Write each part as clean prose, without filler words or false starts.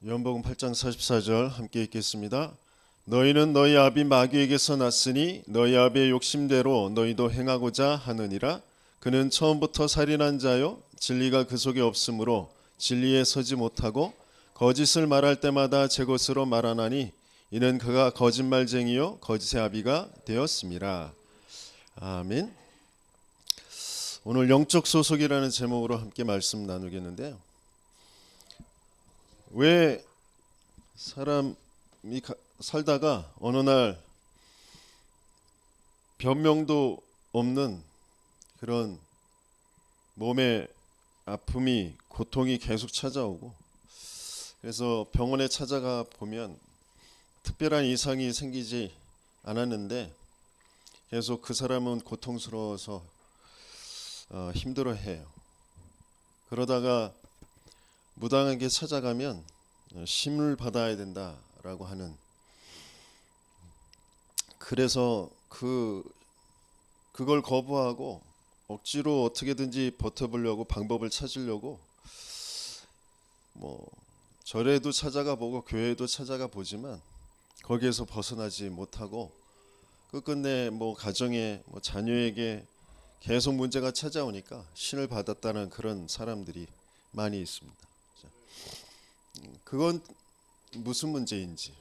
요한복음 8장 44절 함께 읽겠습니다. 너희는 너희 아비 마귀에게서 났으니 너희 아비의 욕심대로 너희도 행하고자 하느니라. 그는 처음부터 살인한 자요 진리가 그 속에 없으므로 진리에 서지 못하고 거짓을 말할 때마다 제 것으로 말하나니 이는 그가 거짓말쟁이요 거짓의 아비가 되었습니다. 아멘. 오늘 영적 소속이라는 제목으로 함께 말씀 나누겠는데요. 왜 사람이 살다가 어느 날 변명도 없는 그런 몸의 아픔이 고통이 계속 찾아오고, 그래서 병원에 찾아가 보면 특별한 이상이 생기지 않았는데 계속 그 사람은 고통스러워서 힘들어해요. 그러다가 무당에게 찾아가면 심을 받아야 된다라고 하는, 그래서 그걸 거부하고 억지로 어떻게든지 버텨보려고 방법을 찾으려고 절에도 찾아가 보고 교회에도 찾아가 보지만 거기에서 벗어나지 못하고 끝끝내 가정에 자녀에게 계속 문제가 찾아오니까 신을 받았다는 그런 사람들이 많이 있습니다. 그건 무슨 문제인지,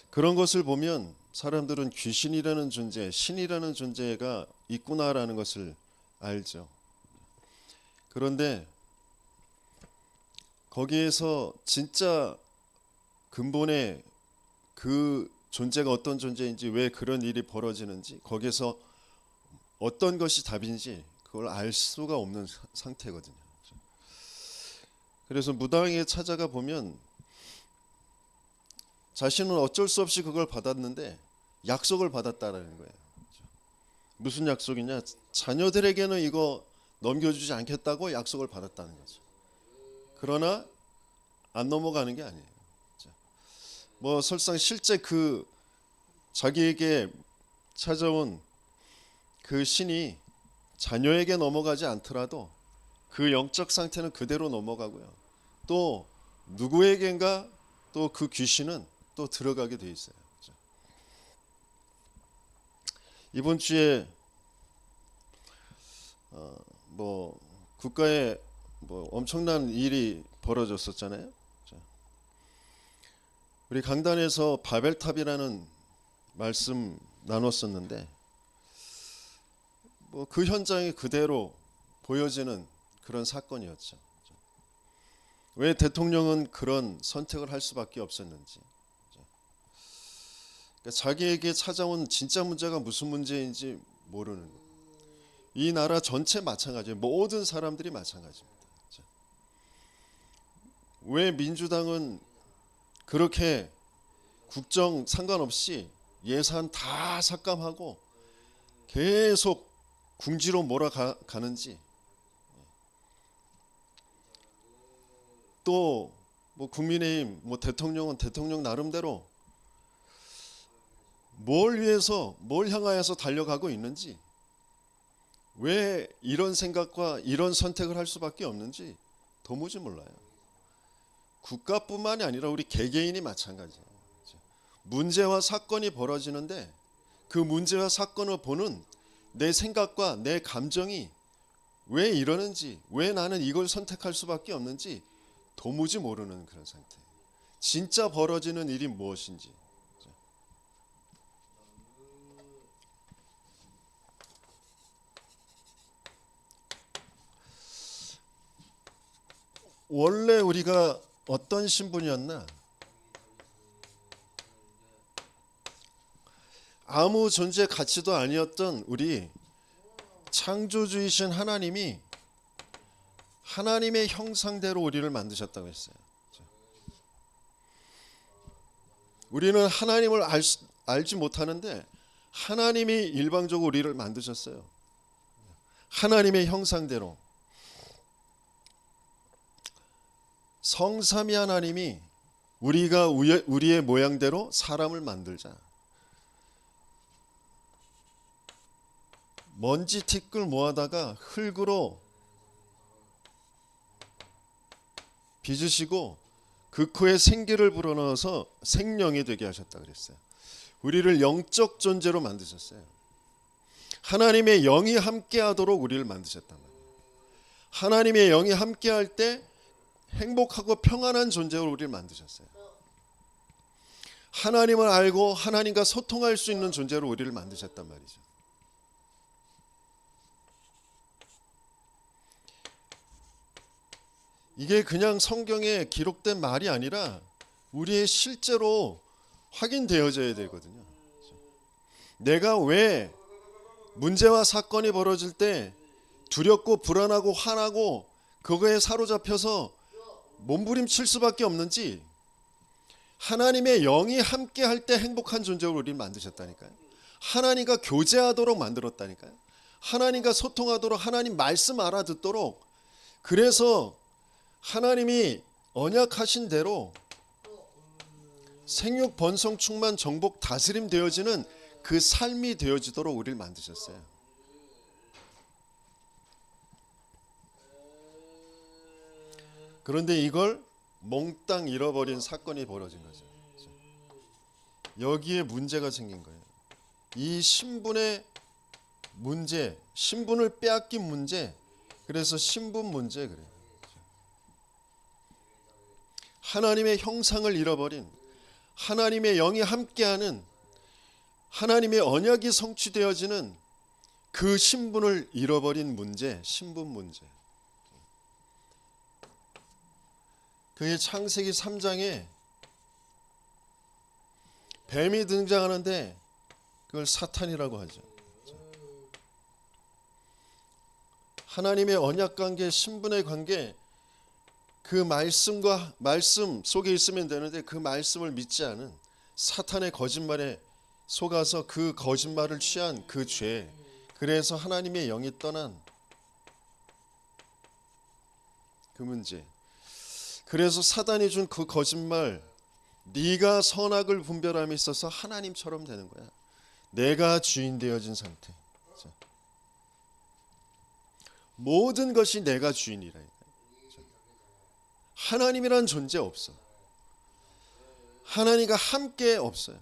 그런 것을 보면 사람들은 귀신이라는 존재, 신이라는 존재가 있구나라는 것을 알죠. 그런데 거기에서 진짜 근본의 그 존재가 어떤 존재인지, 왜 그런 일이 벌어지는지, 거기에서 어떤 것이 답인지 그걸 알 수가 없는 상태거든요. 그래서 무당에게 찾아가 보면 자신은 어쩔 수 없이 그걸 받았는데 약속을 받았다라는 거예요. 무슨 약속이냐? 자녀들에게는 이거 넘겨주지 않겠다고 약속을 받았다는 거죠. 그러나 안 넘어가는 게 아니에요. 설상 실제 그 자기에게 찾아온 그 신이 자녀에게 넘어가지 않더라도 그 영적 상태는 그대로 넘어가고요. 또 누구에겐가 또 그 귀신은 또 들어가게 돼 있어요. 이번 주에 국가에 엄청난 일이 벌어졌었잖아요. 우리 강단에서 바벨탑이라는 말씀 나눴었는데 그 현장이 그대로 보여지는 그런 사건이었죠. 왜 대통령은 그런 선택을 할 수밖에 없었는지, 그러니까 자기에게 찾아온 진짜 문제가 무슨 문제인지 모르는 거예요. 이 나라 전체 마찬가지예요. 모든 사람들이 마찬가지입니다. 왜 민주당은 그렇게 국정 상관없이 예산 다 삭감하고 계속 궁지로 몰아가는지, 또 국민의힘 대통령은 대통령 나름대로 뭘 위해서 뭘 향하여서 달려가고 있는지, 왜 이런 생각과 이런 선택을 할 수밖에 없는지 도무지 몰라요. 국가뿐만이 아니라 우리 개개인이 마찬가지예요. 문제와 사건이 벌어지는데 그 문제와 사건을 보는 내 생각과 내 감정이 왜 이러는지, 왜 나는 이걸 선택할 수밖에 없는지 도무지 모르는 그런 상태. 진짜 벌어지는 일이 무엇인지. 원래 우리가 어떤 신분이었나? 아무 존재 가치도 아니었던 우리 창조주이신 하나님이 하나님의 형상대로 우리를 만드셨다고 했어요. 우리는 하나님을 알지 못하는데 하나님이 일방적으로 우리를 만드셨어요. 하나님의 형상대로. 성삼위 하나님이 우리가 우리의 모양대로 사람을 만들자. 먼지 티끌 모아다가 흙으로 빚으시고 그 코에 생기를 불어넣어서 생명이 되게 하셨다 그랬어요. 우리를 영적 존재로 만드셨어요. 하나님의 영이 함께하도록 우리를 만드셨단 말이에요. 하나님의 영이 함께할 때 행복하고 평안한 존재로 우리를 만드셨어요. 하나님을 알고 하나님과 소통할 수 있는 존재로 우리를 만드셨단 말이죠. 이게 그냥 성경에 기록된 말이 아니라 우리의 실제로 확인되어져야 되거든요. 내가 왜 문제와 사건이 벌어질 때 두렵고 불안하고 화나고 그거에 사로잡혀서 몸부림칠 수밖에 없는지, 하나님의 영이 함께 할 때 행복한 존재로 우리를 만드셨다니까요. 하나님과 교제하도록 만들었다니까요. 하나님과 소통하도록, 하나님 말씀 알아듣도록. 그래서 하나님이 언약하신 대로 생육 번성 충만 정복 다스림 되어지는 그 삶이 되어지도록 우리를 만드셨어요. 그런데 이걸 몽땅 잃어버린 사건이 벌어진 거죠. 여기에 문제가 생긴 거예요. 이 신분의 문제, 신분을 빼앗긴 문제, 그래서 신분 문제 그래요. 하나님의 형상을 잃어버린, 하나님의 영이 함께하는, 하나님의 언약이 성취되어지는 그 신분을 잃어버린 문제, 신분 문제. 그게 창세기 3장에 뱀이 등장하는데 그걸 사탄이라고 하죠. 하나님의 언약 관계, 신분의 관계, 그 말씀과 말씀 속에 있으면 되는데 그 말씀을 믿지 않은 사탄의 거짓말에 속아서 그 거짓말을 취한 그 죄, 그래서 하나님의 영이 떠난 그 문제. 그래서 사단이 준 그 거짓말, 네가 선악을 분별함에 있어서 하나님처럼 되는 거야. 내가 주인 되어진 상태. 모든 것이 내가 주인이라. 하나님이란 존재 없어. 하나님과 함께 없어요.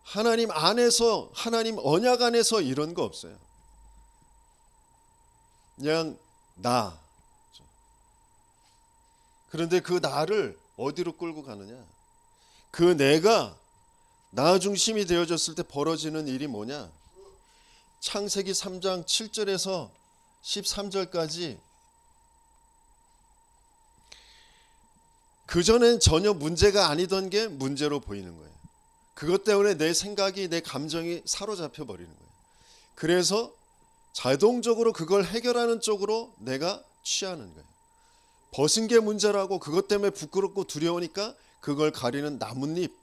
하나님 안에서, 하나님 언약 안에서 이런 거 없어요. 그냥 나. 그런데 그 나를 어디로 끌고 가느냐? 그 내가 나 중심이 되어졌을 때 벌어지는 일이 뭐냐? 창세기 3장 7절에서 13절까지 그전엔 전혀 문제가 아니던 게 문제로 보이는 거예요. 그것 때문에 내 생각이, 내 감정이 사로잡혀 버리는 거예요. 그래서 자동적으로 그걸 해결하는 쪽으로 내가 취하는 거예요. 벗은 게 문제라고, 그것 때문에 부끄럽고 두려우니까 그걸 가리는 나뭇잎,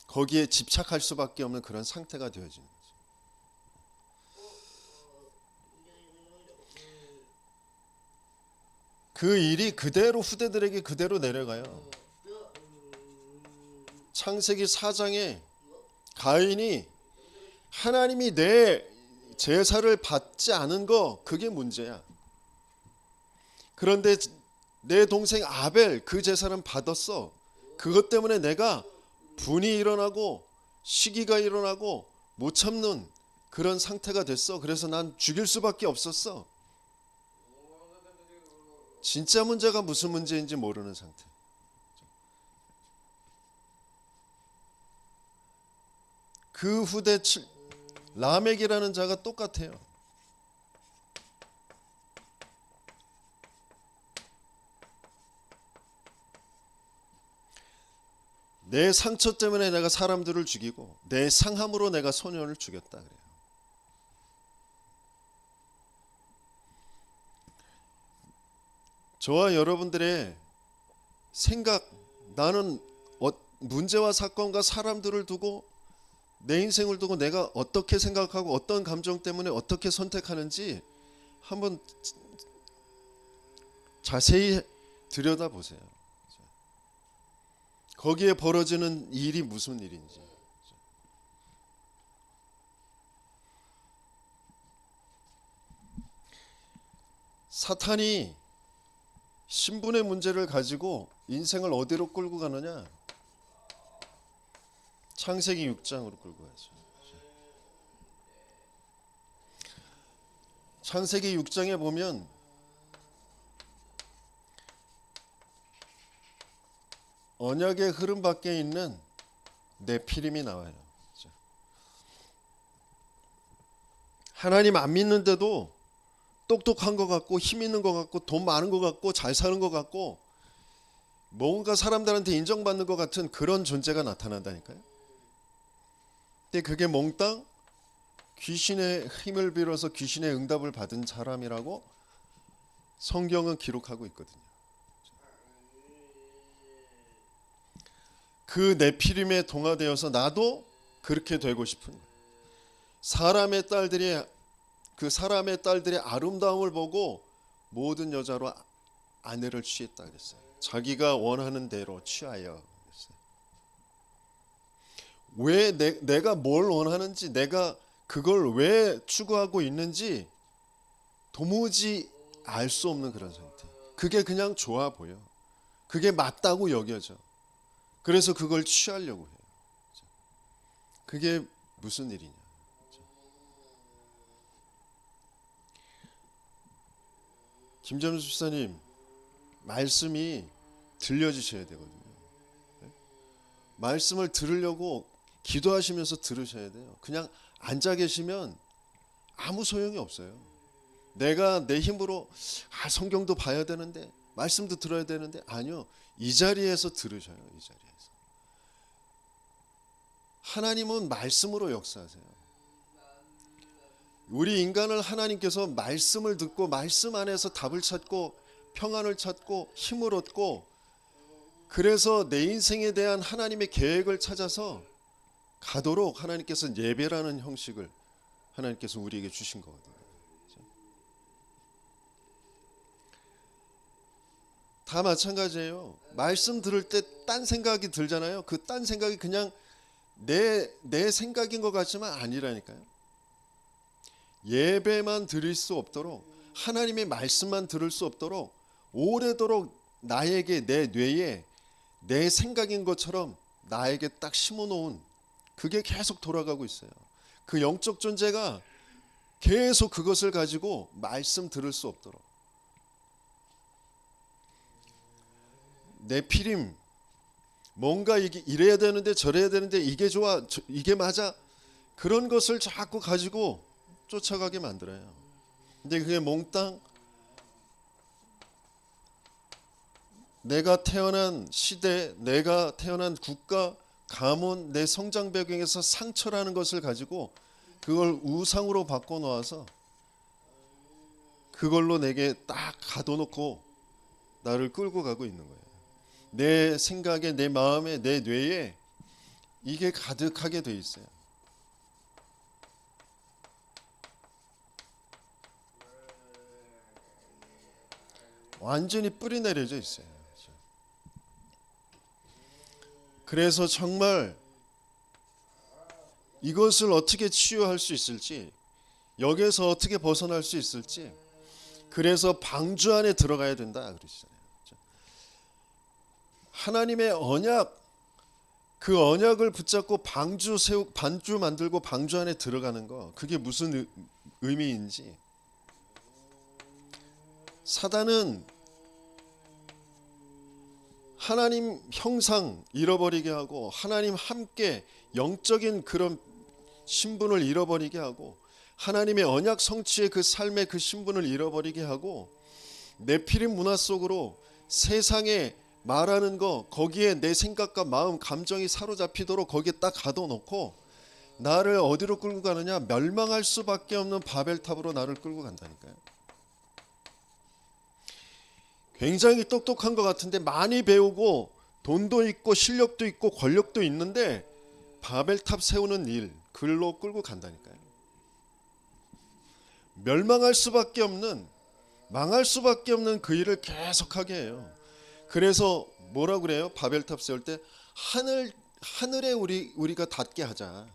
거기에 집착할 수밖에 없는 그런 상태가 되어지는 거죠. 그 일이 그대로 후대들에게 그대로 내려가요. 창세기 4장에 가인이 하나님이 내 제사를 받지 않은 거, 그게 문제야. 그런데 내 동생 아벨 그 제사는 받았어. 그것 때문에 내가 분이 일어나고 시기가 일어나고 못 참는 그런 상태가 됐어. 그래서 난 죽일 수밖에 없었어. 진짜 문제가 무슨 문제인지 모르는 상태. 그 후대 라멕이라는 자가 똑같아요. 내 상처 때문에 내가 사람들을 죽이고 내 상함으로 내가 소년을 죽였다 그래요. 저와 여러분들의 생각, 나는 문제와 사건과 사람들을 두고 내 인생을 두고 내가 어떻게 생각하고 어떤 감정 때문에 어떻게 선택하는지 한번 자세히 들여다보세요. 거기에 벌어지는 일이 무슨 일인지. 사탄이 신분의 문제를 가지고 인생을 어디로 끌고 가느냐? 창세기 6장으로 끌고 가죠. 창세기 6장에 보면 언약의 흐름 밖에 있는 네피림이 나와요. 하나님 안 믿는데도 똑똑한 것 같고 힘 있는 것 같고 돈 많은 것 같고 잘 사는 것 같고 뭔가 사람들한테 인정받는 것 같은 그런 존재가 나타난다니까요. 근데 그게 몽땅 귀신의 힘을 빌어서 귀신의 응답을 받은 사람이라고 성경은 기록하고 있거든요. 그 네피림에 동화되어서 나도 그렇게 되고 싶은 거예요. 사람의 딸들의 아름다움을 보고 모든 여자로 아내를 취했다 그랬어요. 자기가 원하는 대로 취하여 그랬어요. 왜 내가 뭘 원하는지, 내가 그걸 왜 추구하고 있는지 도무지 알 수 없는 그런 상태. 그게 그냥 좋아 보여. 그게 맞다고 여겨져. 그래서 그걸 취하려고 해요. 그게 무슨 일이냐? 김점수 집사님 말씀이 들려주셔야 되거든요. 말씀을 들으려고 기도하시면서 들으셔야 돼요. 그냥 앉아 계시면 아무 소용이 없어요. 내가 내 힘으로 성경도 봐야 되는데 말씀도 들어야 되는데 아니요. 이 자리에서 들으셔요. 이 자리에서. 하나님은 말씀으로 역사하세요. 우리 인간을 하나님께서 말씀을 듣고 말씀 안에서 답을 찾고 평안을 찾고 힘을 얻고 그래서 내 인생에 대한 하나님의 계획을 찾아서 가도록 하나님께서 예배라는 형식을 하나님께서 우리에게 주신 거거든요. 다 마찬가지예요. 말씀 들을 때 딴 생각이 들잖아요. 그 딴 생각이 그냥 내 생각인 것 같지만 아니라니까요. 예배만 드릴 수 없도록 하나님의 말씀만 들을 수 없도록 오래도록 나에게 내 뇌에 내 생각인 것처럼 나에게 딱 심어놓은 그게 계속 돌아가고 있어요. 그 영적 존재가 계속 그것을 가지고 말씀 들을 수 없도록 네피림 뭔가 이래야 되는데 저래야 되는데 이게 좋아 이게 맞아 그런 것을 자꾸 가지고 쫓아가게 만들어요. 근데 그게 몽땅 내가 태어난 시대, 내가 태어난 국가, 가문, 내 성장 배경에서 상처라는 것을 가지고 그걸 우상으로 바꿔놓아서 그걸로 내게 딱 가둬놓고 나를 끌고 가고 있는 거예요. 내 생각에, 내 마음에, 내 뇌에 이게 가득하게 돼 있어요. 완전히 뿌리 내려져 있어요. 그래서 정말 이것을 어떻게 치유할 수 있을지, 여기에서 어떻게 벗어날 수 있을지, 그래서 방주 안에 들어가야 된다 그러시잖아요. 하나님의 언약, 그 언약을 붙잡고 반주 만들고 방주 안에 들어가는 거, 그게 무슨 의미인지. 사단은 하나님 형상 잃어버리게 하고 하나님 함께 영적인 그런 신분을 잃어버리게 하고 하나님의 언약 성취의 그 삶의 그 신분을 잃어버리게 하고 네피림 문화 속으로 세상에 말하는 거 거기에 내 생각과 마음 감정이 사로잡히도록 거기에 딱 가둬놓고 나를 어디로 끌고 가느냐 멸망할 수밖에 없는 바벨탑으로 나를 끌고 간다니까요. 굉장히 똑똑한 것 같은데 많이 배우고 돈도 있고 실력도 있고 권력도 있는데 바벨탑 세우는 일 글로 끌고 간다니까요. 멸망할 수밖에 없는 망할 수밖에 없는 그 일을 계속하게 해요. 그래서 뭐라고 그래요? 바벨탑 세울 때 하늘에 우리가 닿게 하자.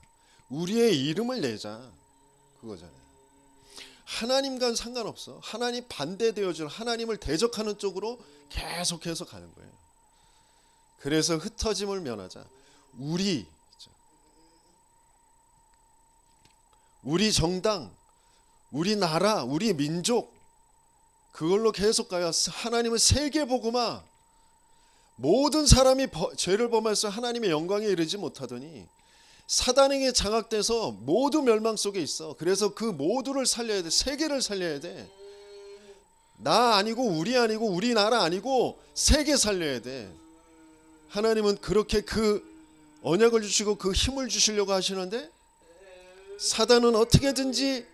우리의 이름을 내자. 그거잖아요. 하나님과는 상관없어. 하나님 반대되어질 하나님을 대적하는 쪽으로 계속해서 가는 거예요. 그래서 흩어짐을 면하자. 우리 정당, 우리 나라, 우리 민족, 그걸로 계속 가야 하나님은 세계복음화, 모든 사람이 죄를 범해서 하나님의 영광에 이르지 못하더니 사단에게 장악돼서 모두 멸망 속에 있어. 그래서 그 모두를 살려야 돼. 세계를 살려야 돼. 나 아니고 우리 나라 아니고 세계 살려야 돼. 하나님은 그렇게 그 언약을 주시고 그 힘을 주시려고 하시는데 사단은 어떻게든지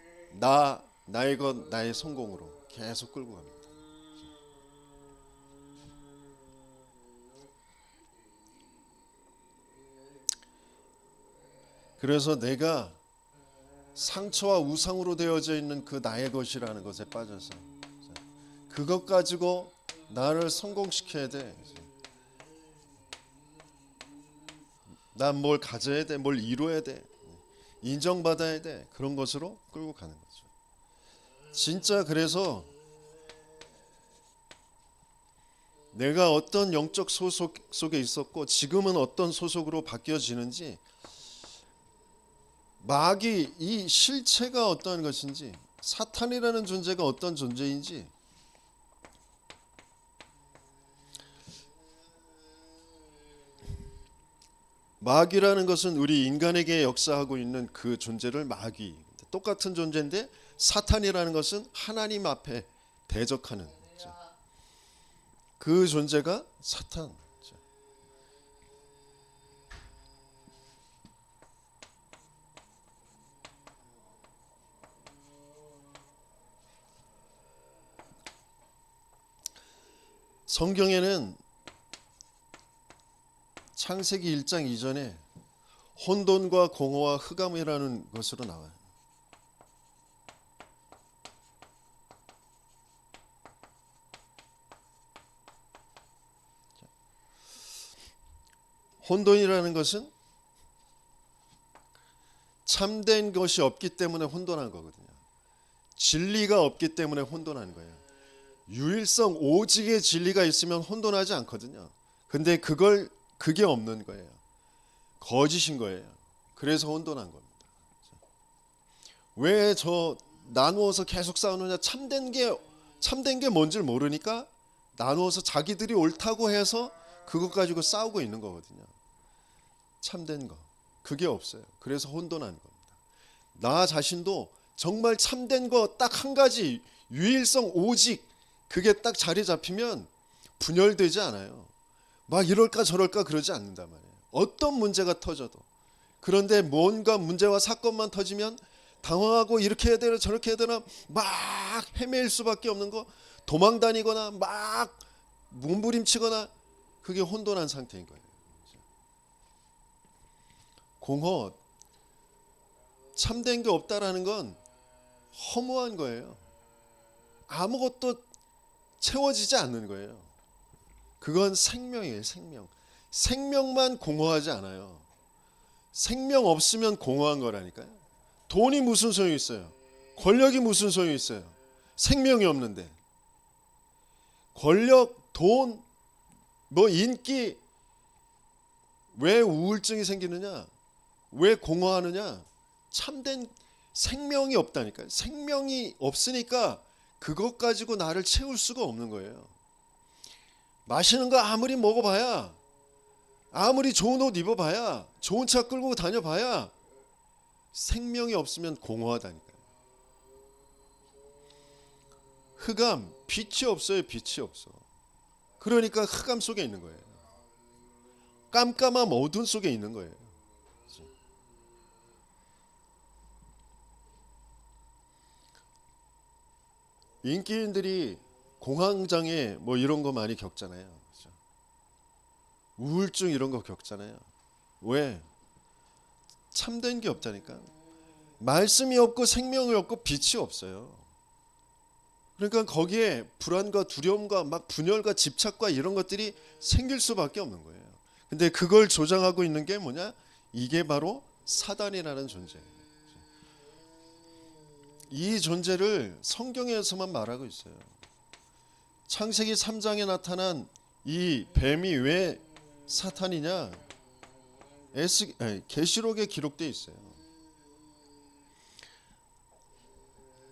나의 것, 나의 성공으로 계속 끌고 갑니다. 그래서 내가 상처와 우상으로 되어져 있는 그 나의 것이라는 것에 빠져서 그것 가지고 나를 성공시켜야 돼. 난 뭘 가져야 돼, 뭘 이루어야 돼, 인정받아야 돼. 그런 것으로 끌고 가는 거죠. 진짜 그래서 내가 어떤 영적 소속 속에 있었고 지금은 어떤 소속으로 바뀌어지는지, 마귀 이 실체가 어떠한 것인지, 사탄이라는 존재가 어떤 존재인지, 마귀라는 것은 우리 인간에게 역사하고 있는 그 존재를 마귀, 똑같은 존재인데 사탄이라는 것은 하나님 앞에 대적하는 그 존재가 사탄. 성경에는 창세기 1장 이전에 혼돈과 공허와 흑암이라는 것으로 나와요. 혼돈이라는 것은 참된 것이 없기 때문에 혼돈한 거거든요. 진리가 없기 때문에 혼돈한 거예요. 유일성 오직의 진리가 있으면 혼돈하지 않거든요. 근데 그게 없는 거예요. 거짓인 거예요. 그래서 혼돈한 겁니다. 왜 저 나누어서 계속 싸우느냐? 참된 게 뭔지를 모르니까 나누어서 자기들이 옳다고 해서 그것 가지고 싸우고 있는 거거든요. 참된 거 그게 없어요. 그래서 혼돈한 겁니다. 나 자신도 정말 참된 거 딱 한 가지, 유일성 오직, 그게 딱 자리 잡히면 분열되지 않아요. 막 이럴까 저럴까 그러지 않는단 말이에요. 어떤 문제가 터져도. 그런데 뭔가 문제와 사건만 터지면 당황하고 이렇게 해야 되나 저렇게 해야 되나 막 헤매일 수밖에 없는 거, 도망다니거나 막 몸부림치거나, 그게 혼돈한 상태인 거예요. 공허, 참된 게 없다라는 건 허무한 거예요. 아무것도 채워지지 않는 거예요. 그건 생명이에요. 생명만 공허하지 않아요. 생명 없으면 공허한 거라니까요. 돈이 무슨 소용이 있어요? 권력이 무슨 소용이 있어요? 생명이 없는데. 권력, 돈, 인기, 왜 우울증이 생기느냐? 왜 공허하느냐? 참된 생명이 없다니까요. 생명이 없으니까 그것 가지고 나를 채울 수가 없는 거예요. 맛있는 거 아무리 먹어봐야, 아무리 좋은 옷 입어봐야, 좋은 차 끌고 다녀봐야 생명이 없으면 공허하다니까요. 흑암, 빛이 없어요. 빛이 없어. 그러니까 흑암 속에 있는 거예요. 깜깜한 어둠 속에 있는 거예요. 인기인들이 공황장애 이런 거 많이 겪잖아요. 그렇죠? 우울증 이런 거 겪잖아요. 왜? 참된 게 없다니까. 말씀이 없고 생명이 없고 빛이 없어요. 그러니까 거기에 불안과 두려움과 막 분열과 집착과 이런 것들이 생길 수밖에 없는 거예요. 근데 그걸 조장하고 있는 게 뭐냐? 이게 바로 사단이라는 존재예요. 이 존재를 성경에서만 말하고 있어요. 창세기 3장에 나타난 이 뱀이 왜 사탄이냐? 계시록에 기록되어 있어요.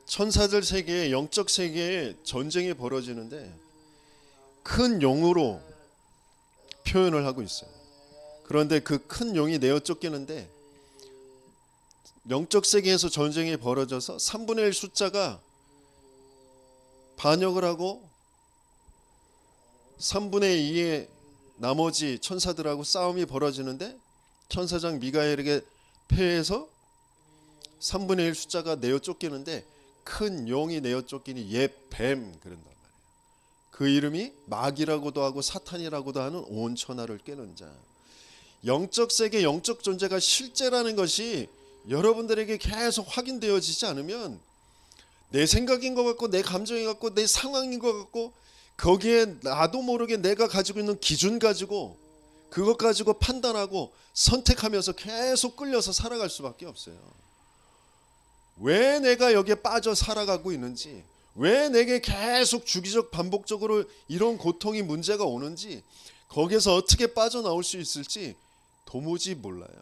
천사들 세계에, 영적 세계에 전쟁이 벌어지는데 큰 용으로 표현을 하고 있어요. 그런데 그 큰 용이 내어 쫓기는데 영적 세계에서 전쟁이 벌어져서 3분의 1 숫자가 반역을 하고 3분의 2의 나머지 천사들하고 싸움이 벌어지는데 천사장 미가엘에게 패해서 3분의 1 숫자가 내어 쫓기는데 큰 용이 내어 쫓기니 옛 뱀 그런단 말이에요. 그 이름이 마귀라고도 하고 사탄이라고도 하는 온 천하를 꿰는 자. 영적 세계, 영적 존재가 실제라는 것이 여러분들에게 계속 확인되어지지 않으면 내 생각인 것 같고 내 감정인 것 같고 내 상황인 것 같고 거기에 나도 모르게 내가 가지고 있는 기준 가지고 그것 가지고 판단하고 선택하면서 계속 끌려서 살아갈 수밖에 없어요. 왜 내가 여기에 빠져 살아가고 있는지, 왜 내게 계속 주기적 반복적으로 이런 고통이 문제가 오는지, 거기에서 어떻게 빠져나올 수 있을지 도무지 몰라요.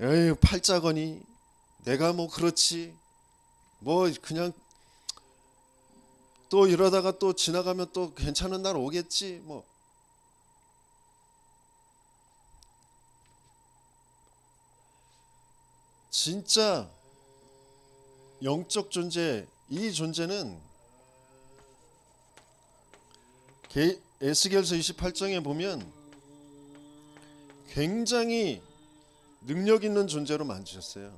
에이, 팔자거니 내가 뭐 그렇지, 뭐 그냥 또 이러다가 또 지나가면 또 괜찮은 날 오겠지, 뭐 진짜 영적 존재, 이 존재는 에스겔서 28장에 보면 굉장히 능력 있는 존재로 만드셨어요.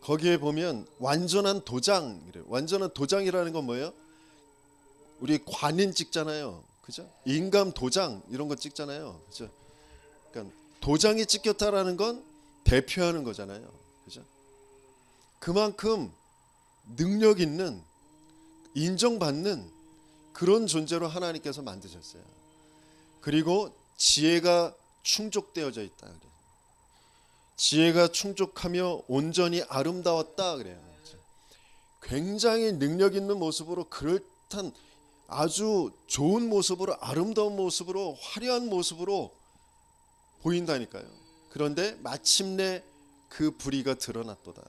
거기에 보면 완전한 도장, 완전한 도장이라는 건 뭐예요? 우리 관인 찍잖아요, 그죠? 인감 도장 이런 거 찍잖아요, 그죠? 그러니까 도장이 찍혔다라는 건 대표하는 거잖아요, 그죠? 그만큼 능력 있는, 인정받는 그런 존재로 하나님께서 만드셨어요. 그리고 지혜가 충족되어져 있다 그래요. 지혜가 충족하며 온전히 아름다웠다 그래요. 굉장히 능력 있는 모습으로, 그럴듯한 아주 좋은 모습으로, 아름다운 모습으로, 화려한 모습으로 보인다니까요. 그런데 마침내 그 불의가 드러났도다.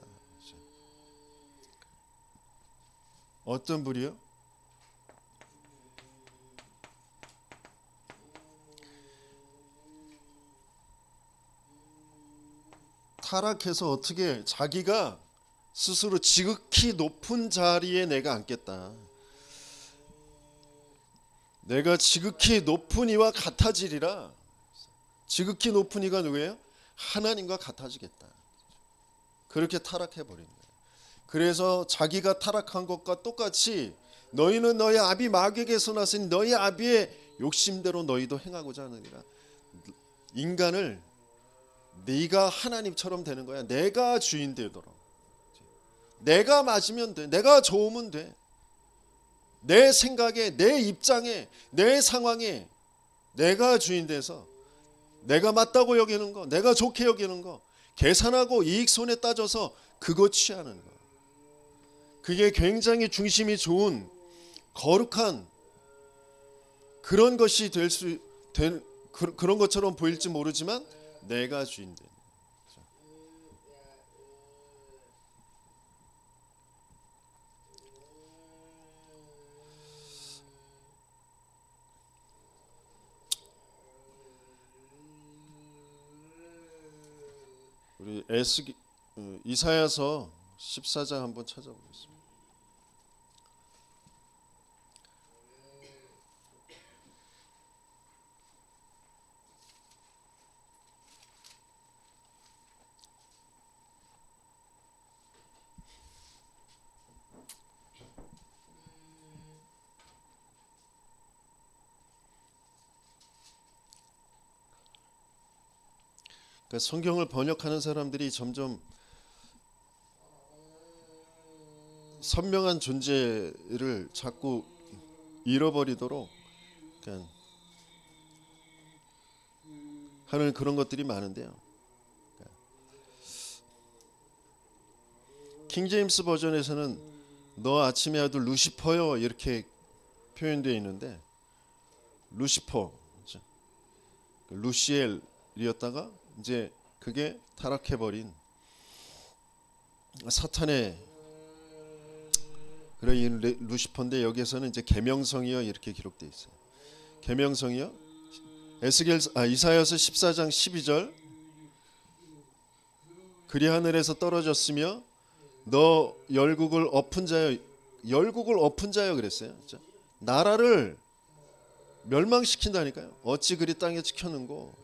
어떤 불이요? 타락해서 어떻게 자기가 스스로 지극히 높은 자리에 내가 앉겠다, 내가 지극히 높은 이와 같아지리라. 지극히 높은 이가 누구예요? 하나님과 같아지겠다. 그렇게 타락해버린 거예요. 그래서 자기가 타락한 것과 똑같이 너희는 너희 아비 마귀에게서 났으니 너희 아비의 욕심대로 너희도 행하고자 하느니라. 인간을 네가 하나님처럼 되는 거야. 내가 주인 되도록. 내가 맞으면 돼. 내가 좋으면 돼. 내 생각에, 내 입장에, 내 상황에 내가 주인 돼서 내가 맞다고 여기는 거, 내가 좋게 여기는 거, 계산하고 이익 손해 따져서 그거 취하는 거. 그게 굉장히 중심이 좋은 거룩한 그런 것이 그런 것처럼 보일지 모르지만 내가 주인 돼. 우리 이사야서 14장 한번 찾아보겠습니다. 그러니까 성경을 번역하는 사람들이 점점 선명한 존재를 자꾸 잃어버리도록 하는 그런 것들이 많은데요. 킹제임스 버전에서는 너 아침의 아들 루시퍼요 이렇게 표현되어 있는데, 루시퍼, 루시엘이었다가 이제 그게 타락해버린 사탄의 그런 루시퍼인데, 여기에서는 이제 계명성이요 이렇게 기록되어 있어요. 계명성이요. 이사야서 14장 12절, 그리 하늘에서 떨어졌으며 너 열국을 엎은 자여, 열국을 엎은 자여 그랬어요. 나라를 멸망시킨다니까요. 어찌 그리 땅에 지켜는고.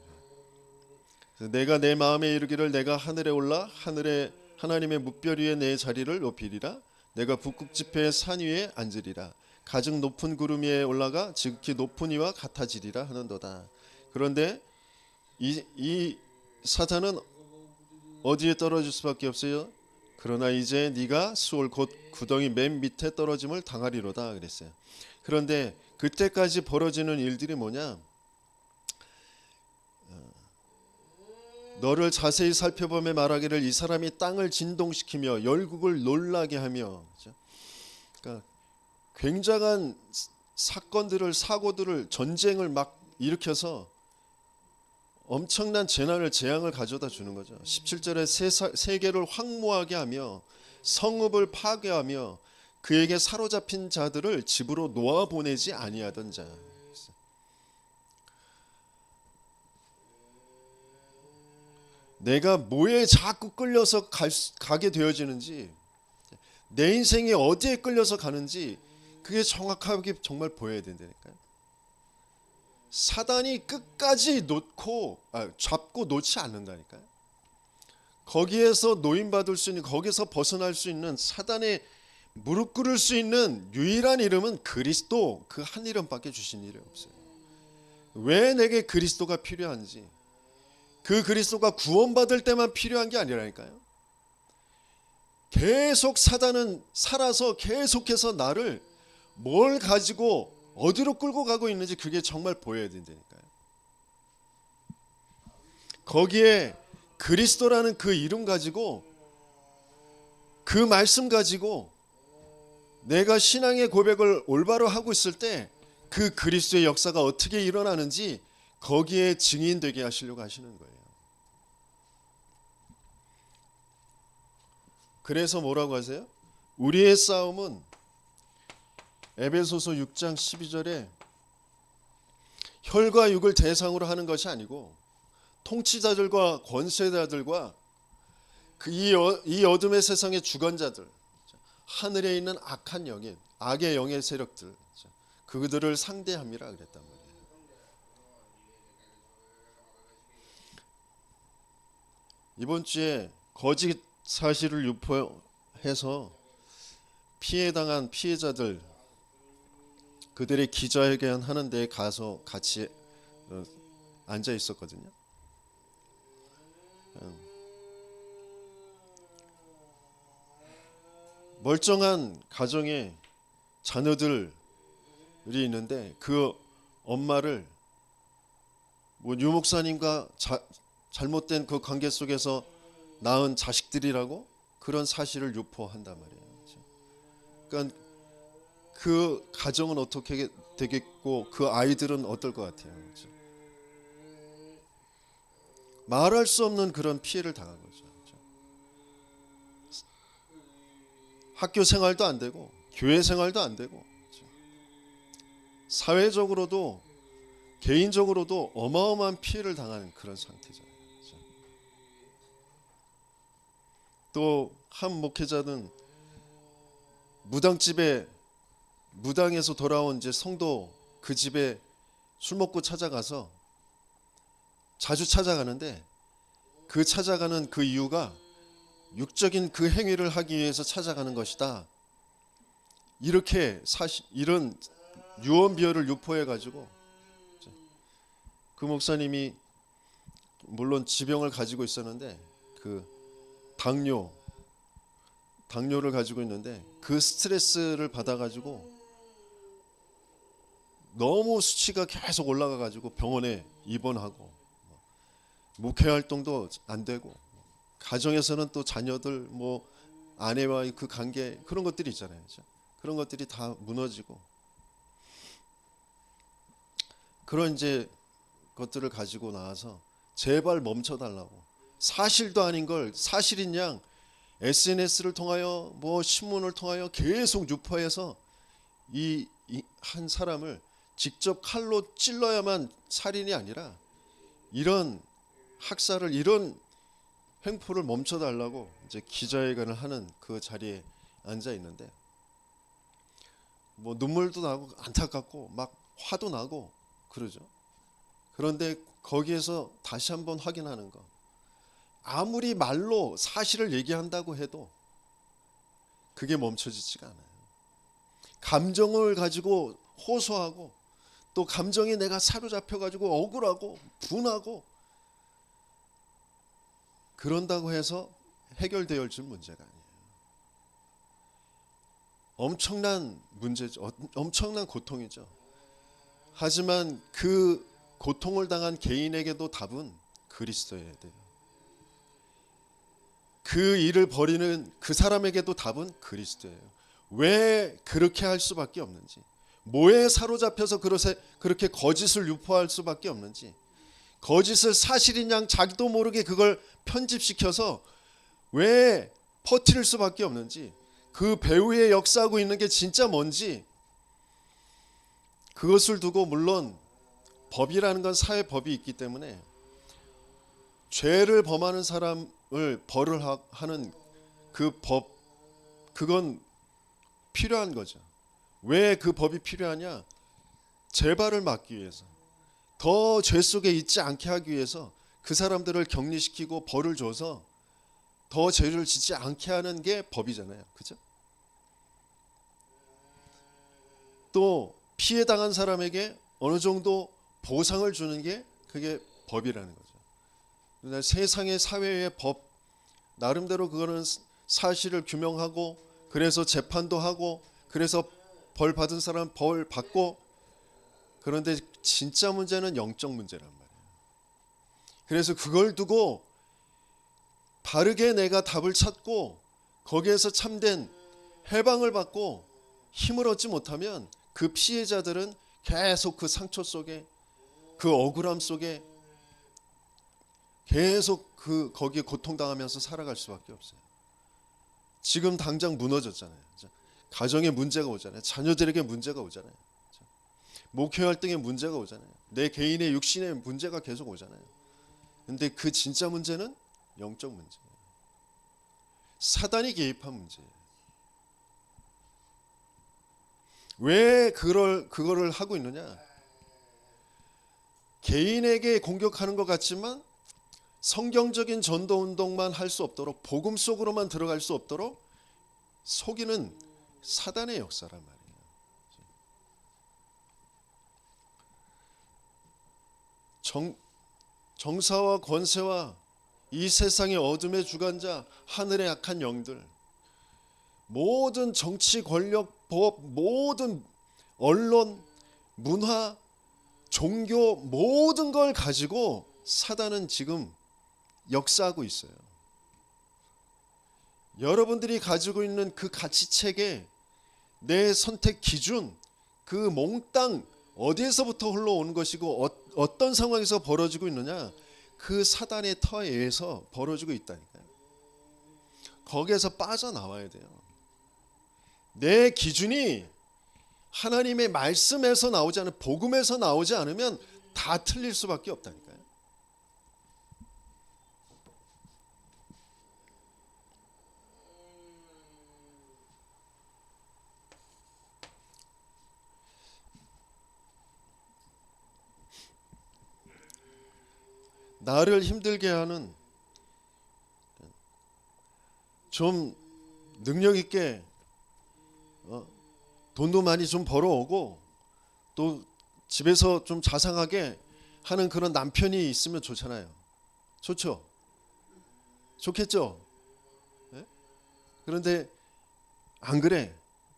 내가 내 마음에 이르기를 내가 하늘에 올라 하늘에 하나님의 뭇별 위에 내 자리를 높이리라. 내가 북극 지폐의 산 위에 앉으리라. 가장 높은 구름 위에 올라가 지극히 높은 이와 같아지리라 하는도다. 그런데 이 사탄은 어디에 떨어질 수밖에 없어요? 그러나 이제 네가 수월 곧 구덩이 맨 밑에 떨어짐을 당하리로다 그랬어요. 그런데 그때까지 벌어지는 일들이 뭐냐? 너를 자세히 살펴보며 말하기를 이 사람이 땅을 진동시키며 열국을 놀라게 하며, 그러니까 굉장한 사건들을, 사고들을, 전쟁을 막 일으켜서 엄청난 재앙을 가져다 주는 거죠. 17절에 세계를 황무하게 하며 성읍을 파괴하며 그에게 사로잡힌 자들을 집으로 놓아 보내지 아니하던 자. 내가 뭐에 자꾸 끌려서 가게 되어지는지, 내 인생이 어디에 끌려서 가는지 그게 정확하게 정말 보여야 된다니까요. 사단이 끝까지 잡고 놓지 않는다니까요. 거기에서 노인받을 수 있는, 거기서 벗어날 수 있는, 사단의 무릎 꿇을 수 있는 유일한 이름은 그리스도, 그 한 이름밖에 주신 일이 없어요. 왜 내게 그리스도가 필요한지, 그 그리스도가 구원받을 때만 필요한 게 아니라니까요. 계속 사단은 살아서 계속해서 나를 뭘 가지고 어디로 끌고 가고 있는지 그게 정말 보여야 된다니까요. 거기에 그리스도라는 그 이름 가지고, 그 말씀 가지고 내가 신앙의 고백을 올바로 하고 있을 때 그 그리스도의 역사가 어떻게 일어나는지 거기에 증인되게 하시려고 하시는 거예요. 그래서 뭐라고 하세요? 우리의 싸움은, 에베소서 6장 12절에 혈과 육을 대상으로 하는 것이 아니고 통치자들과 권세자들과 이 어둠의 세상의 주관자들, 하늘에 있는 악한 영인, 악의 영의 세력들, 그들을 상대함이라 그랬단 말이에요. 이번 주에 거짓 사실을 유포해서 피해당한 피해자들, 그들의 기자회견 하는 데에 가서 같이 앉아 있었거든요. 멀쩡한 가정에 자녀들이 있는데 그 엄마를 유 목사님과 잘못된 그 관계 속에서 낳은 자식들이라고 그런 사실을 유포한단 말이에요. 그러니까 그 가정은 어떻게 되겠고 그 아이들은 어떨 것 같아요. 그렇죠? 말할 수 없는 그런 피해를 당한 거죠. 그렇죠? 학교 생활도 안 되고 교회 생활도 안 되고, 그렇죠? 사회적으로도 개인적으로도 어마어마한 피해를 당하는 그런 상태죠. 그렇죠? 또 한 목회자는 무당에서 돌아온 이제 성도 그 집에 술 먹고 찾아가서, 자주 찾아가는데 그 찾아가는 그 이유가 육적인 그 행위를 하기 위해서 찾아가는 것이다. 이렇게 이런 유언비어를 유포해 가지고, 그 목사님이 물론 지병을 가지고 있었는데 그 당뇨를 가지고 있는데 그 스트레스를 받아 가지고 너무 수치가 계속 올라가 가지고 병원에 입원하고, 목회 활동도 안 되고, 가정에서는 또 자녀들 아내와의 그 관계, 그런 것들이 있잖아요. 그렇죠? 그런 것들이 다 무너지고, 그런 이제 것들을 가지고 나와서 제발 멈춰달라고, 사실도 아닌 걸 사실인 양 SNS를 통하여 뭐 신문을 통하여 계속 유포해서 이 한 사람을 직접 칼로 찔러야만 살인이 아니라 이런 학살을, 이런 횡포를 멈춰달라고 이제 기자회견을 하는 그 자리에 앉아 있는데, 뭐 눈물도 나고 안타깝고 막 화도 나고 그러죠. 그런데 거기에서 다시 한번 확인하는 거, 아무리 말로 사실을 얘기한다고 해도 그게 멈춰지지가 않아요. 감정을 가지고 호소하고, 또 감정에 내가 사로잡혀 가지고 억울하고 분하고 그런다고 해서 해결되어질 문제가 아니에요. 엄청난 문제죠. 엄청난 고통이죠. 하지만 그 고통을 당한 개인에게도 답은 그리스도여야 돼요. 그 일을 벌이는 그 사람에게도 답은 그리스도예요. 왜 그렇게 할 수밖에 없는지, 뭐에 사로잡혀서 그렇게 거짓을 유포할 수밖에 없는지, 거짓을 사실인 양 자기도 모르게 그걸 편집시켜서 왜 퍼뜨릴 수밖에 없는지, 그 배후에 역사하고 있는 게 진짜 뭔지, 그것을 두고, 물론 법이라는 건 사회법이 있기 때문에 죄를 범하는 사람을 벌을 하는 그 법, 그건 필요한 거죠. 왜 그 법이 필요하냐? 재발을 막기 위해서, 더 죄 속에 있지 않게 하기 위해서 그 사람들을 격리시키고 벌을 줘서 더 죄를 짓지 않게 하는 게 법이잖아요. 그죠? 또 피해 당한 사람에게 어느 정도 보상을 주는 게 그게 법이라는 거죠. 그러나 세상의 사회의 법, 나름대로 그거는 사실을 규명하고, 그래서 재판도 하고, 그래서 벌 받은 사람 벌 받고, 그런데 진짜 문제는 영적 문제란 말이에요. 그래서 그걸 두고 바르게 내가 답을 찾고 거기에서 참된 해방을 받고 힘을 얻지 못하면 그 피해자들은 계속 그 상처 속에, 그 억울함 속에 계속 거기에 고통당하면서 살아갈 수밖에 없어요. 지금 당장 무너졌잖아요. 가정에 문제가 오잖아요. 자녀들에게 문제가 오잖아요. 목회 활동에 문제가 오잖아요. 내 개인의 육신의 문제가 계속 오잖아요. 근데 그 진짜 문제는 영적 문제예요. 사단이 개입한 문제예요. 왜 그거를 하고 있느냐? 개인에게 공격하는 것 같지만 성경적인 전도 운동만 할 수 없도록, 복음 속으로만 들어갈 수 없도록 속이는 사단의 역사란 말이에요. 정사와 권세와 이 세상의 어둠의 주관자, 하늘의 악한 영들, 모든 정치, 권력, 법, 모든 언론, 문화, 종교, 모든 걸 가지고 사단은 지금 역사하고 있어요. 여러분들이 가지고 있는 그 가치체계, 내 선택 기준, 그 몽땅 어디에서부터 흘러오는 것이고 어떤 상황에서 벌어지고 있느냐, 그 사단의 터에 의해서 벌어지고 있다니까요. 거기에서 빠져나와야 돼요. 내 기준이 하나님의 말씀에서 나오지 않으면, 복음에서 나오지 않으면 다 틀릴 수밖에 없다니까요. 나를 힘들게 하는, 좀 능력 있게 돈도 많이 좀 벌어오고 또 집에서 좀 자상하게 하는 그런 남편이 있으면 좋잖아요. 좋죠? 좋겠죠? 네? 그런데 안 그래.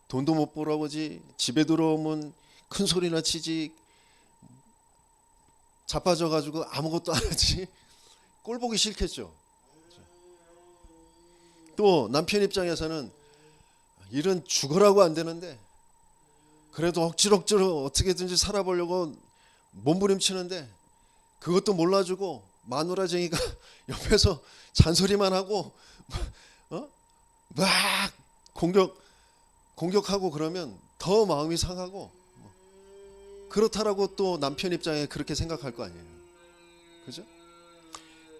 돈도 못 벌어보지, 집에 들어오면 큰 소리나 치지, 자빠져가지고 아무것도 안 하지. 꼴 보기 싫겠죠. 또 남편 입장에서는 일은 죽으라고 안 되는데 그래도 억지로 어떻게든지 살아보려고 몸부림치는데 그것도 몰라주고 마누라쟁이가 옆에서 잔소리만 하고 막 공격하고 그러면 더 마음이 상하고 그렇다라고 또 남편 입장에 그렇게 생각할 거 아니에요. 그죠?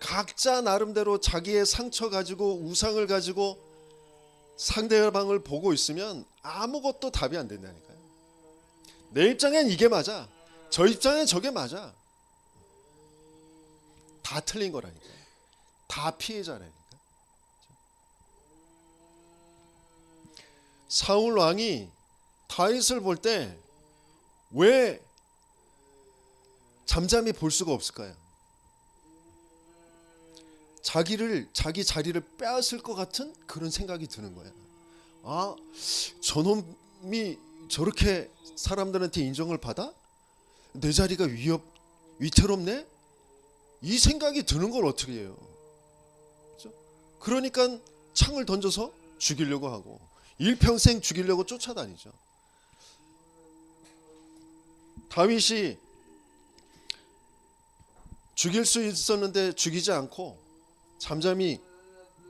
각자 나름대로 자기의 상처 가지고 우상을 가지고 상대방을 보고 있으면 아무것도 답이 안 된다니까요. 내 입장엔 이게 맞아. 저 입장엔 저게 맞아. 다 틀린 거라니까요. 다 피해자라니까. 사울 왕이 다윗을 볼 때 왜 잠잠히 볼 수가 없을까요? 자기 자리를 빼앗을 것 같은 그런 생각이 드는 거예요. 아, 저놈이 저렇게 사람들한테 인정을 받아? 내 자리가 위태롭네? 이 생각이 드는 걸 어떻게 해요? 그렇죠? 그러니까 창을 던져서 죽이려고 하고 일평생 죽이려고 쫓아다니죠. 다윗이 죽일 수 있었는데 죽이지 않고 잠잠히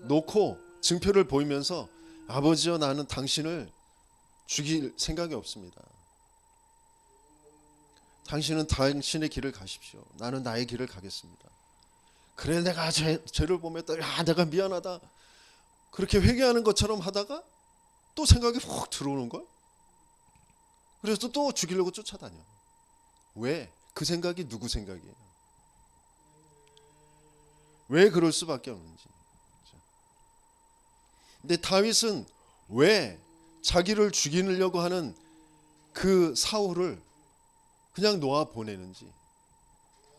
놓고 증표를 보이면서 아버지여 나는 당신을 죽일 생각이 없습니다. 당신은 당신의 길을 가십시오. 나는 나의 길을 가겠습니다. 그래 내가 죄를 보면 내가 미안하다 그렇게 회개하는 것처럼 하다가 또 생각이 훅 들어오는 걸. 그래서 또 죽이려고 쫓아다녀. 왜? 그 생각이 누구 생각이에요? 왜 그럴 수밖에 없는지. 근데 다윗은 왜 자기를 죽이려고 하는 그 사울을 그냥 놓아 보내는지,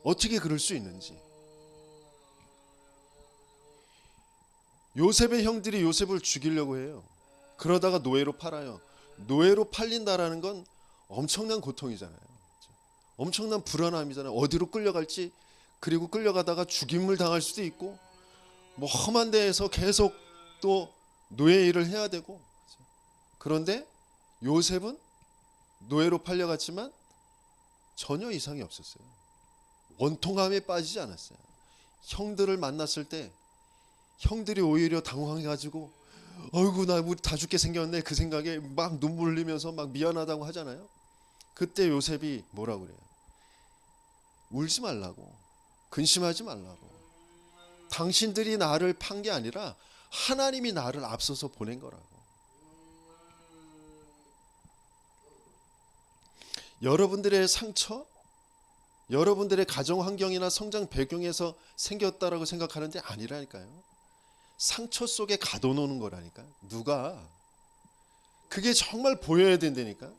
어떻게 그럴 수 있는지. 요셉의 형들이 요셉을 죽이려고 해요. 그러다가 노예로 팔아요. 노예로 팔린다라는 건 엄청난 고통이잖아요. 엄청난 불안함이잖아요. 어디로 끌려갈지, 그리고 끌려가다가 죽임을 당할 수도 있고 뭐 험한 데에서 계속 또 노예 일을 해야 되고. 그런데 요셉은 노예로 팔려갔지만 전혀 이상이 없었어요. 원통함에 빠지지 않았어요. 형들을 만났을 때 형들이 오히려 당황해가지고 어이구 나 우리 다 죽게 생겼네 그 생각에 막 눈물 흘리면서 막 미안하다고 하잖아요. 그때 요셉이 뭐라고 그래요? 울지 말라고, 근심하지 말라고. 당신들이 나를 판 게 아니라 하나님이 나를 앞서서 보낸 거라고. 여러분들의 상처, 여러분들의 가정 환경이나 성장 배경에서 생겼다라고 생각하는데 아니라니까요. 상처 속에 가둬놓는 거라니까. 누가? 그게 정말 보여야 된다니까.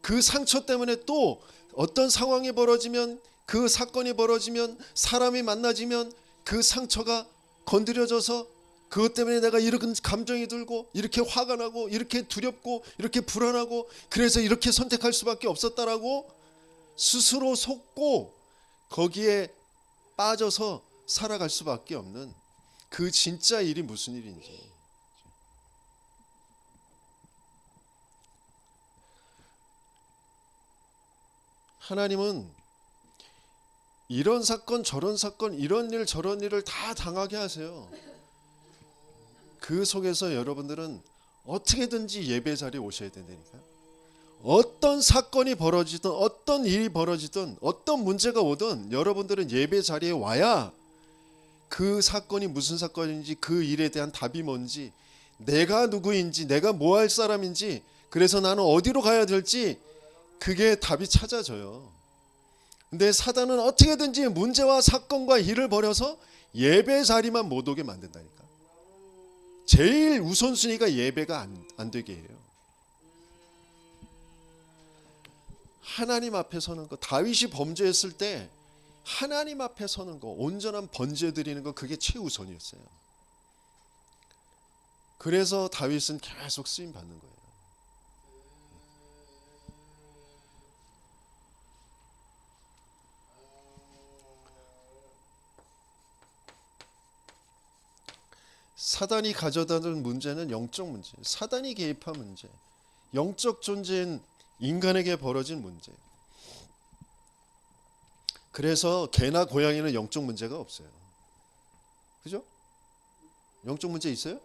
그 상처 때문에 또 어떤 상황이 벌어지면, 그 사건이 벌어지면, 사람이 만나지면 그 상처가 건드려져서 그것 때문에 내가 이런 감정이 들고 이렇게 화가 나고 이렇게 두렵고 이렇게 불안하고 그래서 이렇게 선택할 수밖에 없었다라고 스스로 속고 거기에 빠져서 살아갈 수밖에 없는 그 진짜 일이 무슨 일인지. 하나님은 이런 사건 저런 사건 이런 일 저런 일을 다 당하게 하세요. 그 속에서 여러분들은 어떻게든지 예배 자리에 오셔야 된다니까. 어떤 사건이 벌어지든 어떤 일이 벌어지든 어떤 문제가 오든 여러분들은 예배 자리에 와야 그 사건이 무슨 사건인지 그 일에 대한 답이 뭔지 내가 누구인지 내가 뭐 할 사람인지 그래서 나는 어디로 가야 될지 그게 답이 찾아져요. 근데 사단은 어떻게든지 문제와 사건과 일을 벌여서 예배 자리만 못 오게 만든다니까. 제일 우선순위가 예배가 안 되게 해요. 하나님 앞에 서는 거. 다윗이 범죄했을 때 하나님 앞에 서는 거, 온전한 번제 드리는 거, 그게 최우선이었어요. 그래서 다윗은 계속 쓰임 받는 거예요. 사단이 가져다는 문제는 영적 문제, 사단이 개입한 문제, 영적 존재인 인간에게 벌어진 문제. 그래서 개나 고양이는 영적 문제가 없어요. 그죠? 영적 문제 있어요?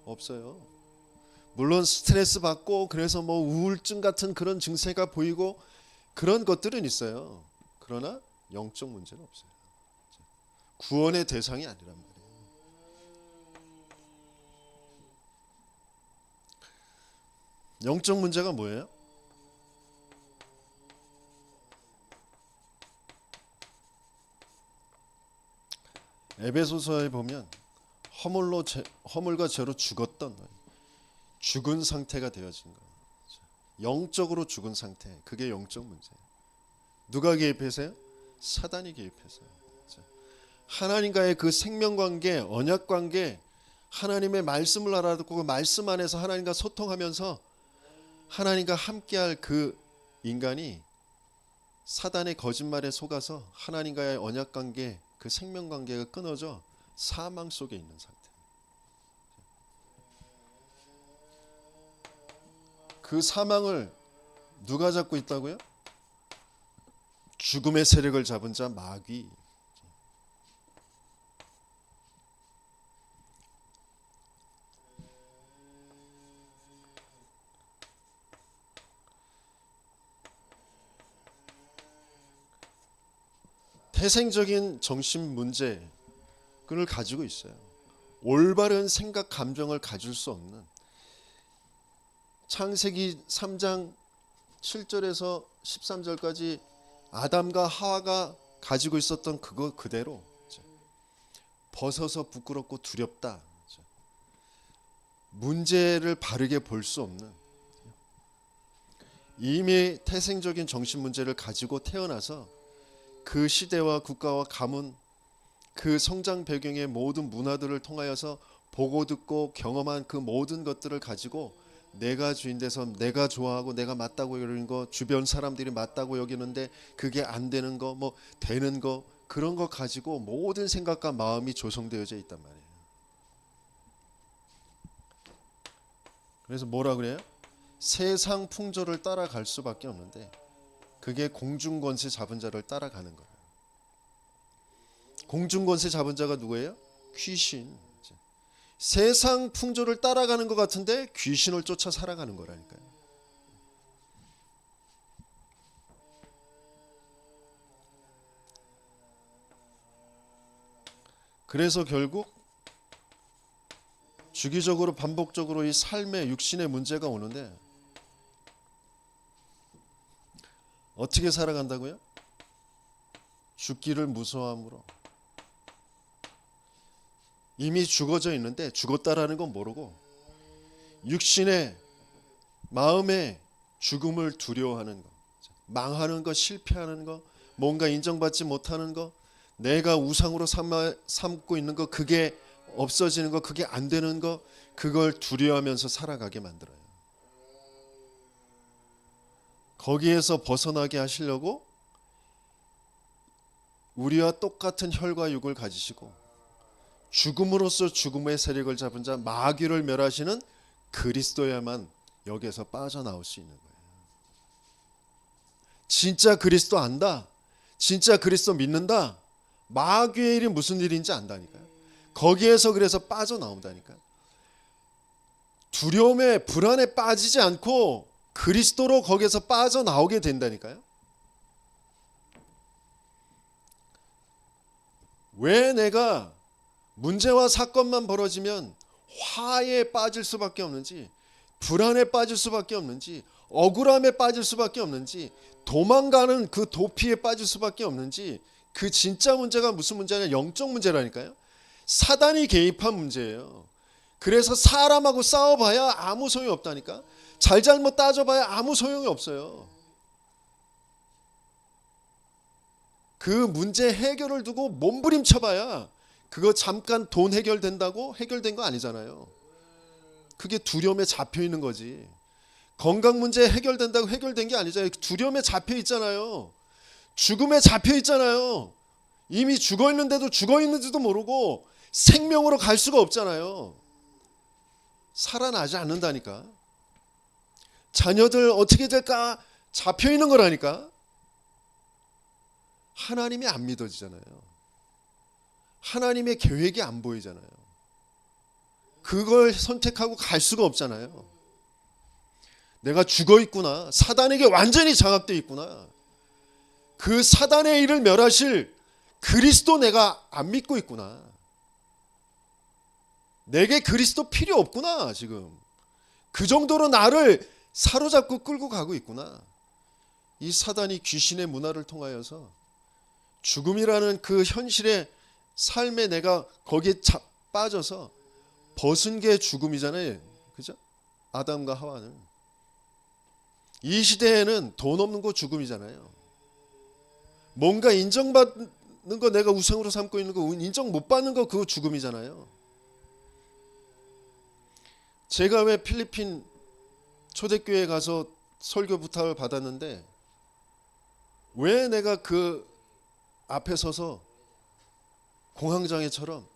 없어요. 물론 스트레스 받고 그래서 뭐 우울증 같은 그런 증세가 보이고 그런 것들은 있어요. 그러나 영적 문제는 없어요. 구원의 대상이 아니란 말이에요. 영적 문제가 뭐예요? 에베소서에 보면 허물과 죄로 죽었던 죽은 상태가 되어진 거. 영적으로 죽은 상태. 그게 영적 문제예요. 누가 개입해서요? 사단이 개입해서요. 하나님과의 그 생명관계, 언약관계, 하나님의 말씀을 알아듣고 그 말씀 안에서 하나님과 소통하면서 하나님과 함께할 그 인간이 사단의 거짓말에 속아서 하나님과의 언약관계, 그 생명관계가 끊어져 사망 속에 있는 상태. 그 사망을 누가 잡고 있다고요? 죽음의 세력을 잡은 자 마귀. 태생적인 정신 문제를 가지고 있어요. 올바른 생각, 감정을 가질 수 없는. 창세기 3장 7절에서 13절까지 아담과 하와가 가지고 있었던 그거 그대로 벗어서 부끄럽고 두렵다. 문제를 바르게 볼 수 없는, 이미 태생적인 정신 문제를 가지고 태어나서 그 시대와 국가와 가문, 그 성장 배경의 모든 문화들을 통하여서 보고 듣고 경험한 그 모든 것들을 가지고 내가 주인 돼서 내가 좋아하고 내가 맞다고 여기는 거, 주변 사람들이 맞다고 여기는데 그게 안 되는 거, 뭐 되는 거, 그런 거 가지고 모든 생각과 마음이 조성되어져 있단 말이에요. 그래서 뭐라 그래요? 세상 풍조를 따라갈 수밖에 없는데 그게 공중권세 잡은 자를 따라가는 거예요. 공중권세 잡은 자가 누구예요? 귀신. 세상 풍조를 따라가는 것 같은데 귀신을 쫓아 살아가는 거라니까요. 그래서 결국 주기적으로 반복적으로 이 삶의 육신의 문제가 오는데 어떻게 살아간다고요? 죽기를 무서워함으로. 이미 죽어져 있는데 죽었다라는 건 모르고 육신의 마음의 죽음을 두려워하는 거, 망하는 거, 실패하는 거, 뭔가 인정받지 못하는 거, 내가 우상으로 삼고 있는 거, 그게 없어지는 거, 그게 안 되는 거, 그걸 두려워하면서 살아가게 만들어요. 거기에서 벗어나게 하시려고 우리와 똑같은 혈과 육을 가지시고 죽음으로써 죽음의 세력을 잡은 자 마귀를 멸하시는 그리스도야만 여기에서 빠져나올 수 있는 거예요. 진짜 그리스도 안다, 진짜 그리스도 믿는다, 마귀의 일이 무슨 일인지 안다니까요. 거기에서 그래서 빠져나온다니까요. 두려움에 불안에 빠지지 않고 그리스도로 거기에서 빠져나오게 된다니까요. 왜 내가 문제와 사건만 벌어지면 화에 빠질 수밖에 없는지, 불안에 빠질 수밖에 없는지, 억울함에 빠질 수밖에 없는지, 도망가는 그 도피에 빠질 수밖에 없는지, 그 진짜 문제가 무슨 문제냐? 영적 문제라니까요. 사단이 개입한 문제예요. 그래서 사람하고 싸워봐야 아무 소용이 없다니까. 잘잘못 따져봐야 아무 소용이 없어요. 그 문제 해결을 두고 몸부림쳐봐야 그거 잠깐 돈 해결된다고 해결된 거 아니잖아요. 그게 두려움에 잡혀 있는 거지. 건강 문제 해결된다고 해결된 게 아니잖아요. 두려움에 잡혀 있잖아요. 죽음에 잡혀 있잖아요. 이미 죽어 있는데도 죽어 있는지도 모르고 생명으로 갈 수가 없잖아요. 살아나지 않는다니까. 자녀들 어떻게 될까 잡혀 있는 거라니까. 하나님이 안 믿어지잖아요. 하나님의 계획이 안 보이잖아요. 그걸 선택하고 갈 수가 없잖아요. 내가 죽어 있구나. 사단에게 완전히 장악되어 있구나. 그 사단의 일을 멸하실 그리스도 내가 안 믿고 있구나. 내게 그리스도 필요 없구나. 지금 그 정도로 나를 사로잡고 끌고 가고 있구나. 이 사단이 귀신의 문화를 통하여서 죽음이라는 그 현실의 삶에 내가 거기에 빠져서 벗은 게 죽음이잖아요. 그죠? 아담과 하와는. 이 시대에는 돈 없는 거 죽음이잖아요. 뭔가 인정받는 거 내가 우상으로 삼고 있는 거 인정 못 받는 거 그거 죽음이잖아요. 제가 왜 필리핀 초대교회에 가서 설교 부탁을 받았는데 왜 내가 그 앞에 서서 공황장애처럼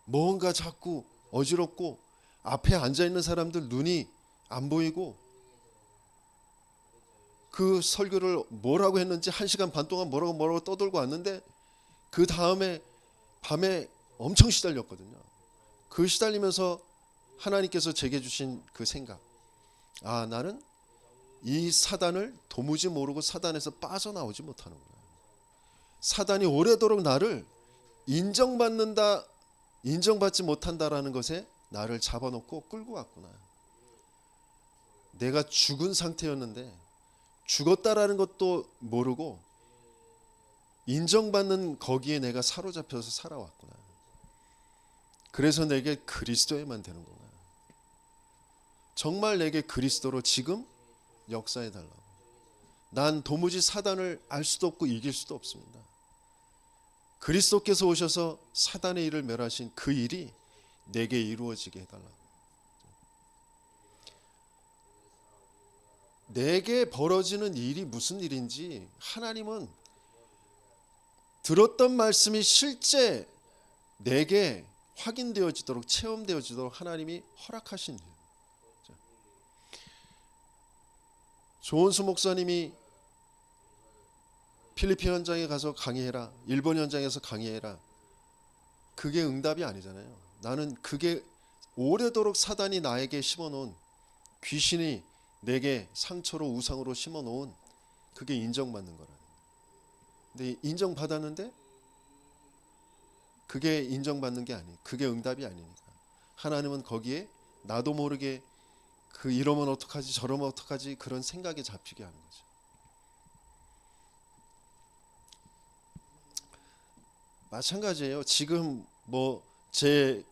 뭔가 자꾸 어지럽고 앞에 앉아있는 사람들 눈이 안 보이고 그 설교를 뭐라고 했는지 1시간 반 동안 뭐라고 떠들고 왔는데 그 다음에 밤에 엄청 시달렸거든요. 그 시달리면서 하나님께서 제게 주신 그 생각, 나는 이 사단을 도무지 모르고 사단에서 빠져나오지 못하는구나. 사단이 오래도록 나를 인정받지 못한다라는 것에 나를 잡아놓고 끌고 왔구나. 내가 죽은 상태였는데 죽었다라는 것도 모르고 인정받는 거기에 내가 사로잡혀서 살아왔구나. 그래서 내게 그리스도에만 되는 거구나. 정말 내게 그리스도로 지금 역사해 달라고. 난 도무지 사단을 알 수도 없고 이길 수도 없습니다. 그리스도께서 오셔서 사단의 일을 멸하신 그 일이 내게 이루어지게 해달라고. 내게 벌어지는 일이 무슨 일인지 하나님은 들었던 말씀이 실제 내게 확인되어지도록 체험되어지도록 하나님이 허락하신 일. 조은수 목사님이 필리핀 현장에 가서 강의해라, 일본 현장에서 강의해라, 그게 응답이 아니잖아요. 나는 그게 오래도록 사단이 나에게 심어놓은, 귀신이 내게 상처로 우상으로 심어놓은 그게 인정받는 거라는. 근데 인정받았는데 그게 인정받는 게 아니에요. 그게 응답이 아니니까. 하나님은 거기에 나도 모르게 그 이러면 어떡하지 저러면 어떡하지 그런 생각에 잡히게 하는 거죠. 마찬가지예요. 지금 제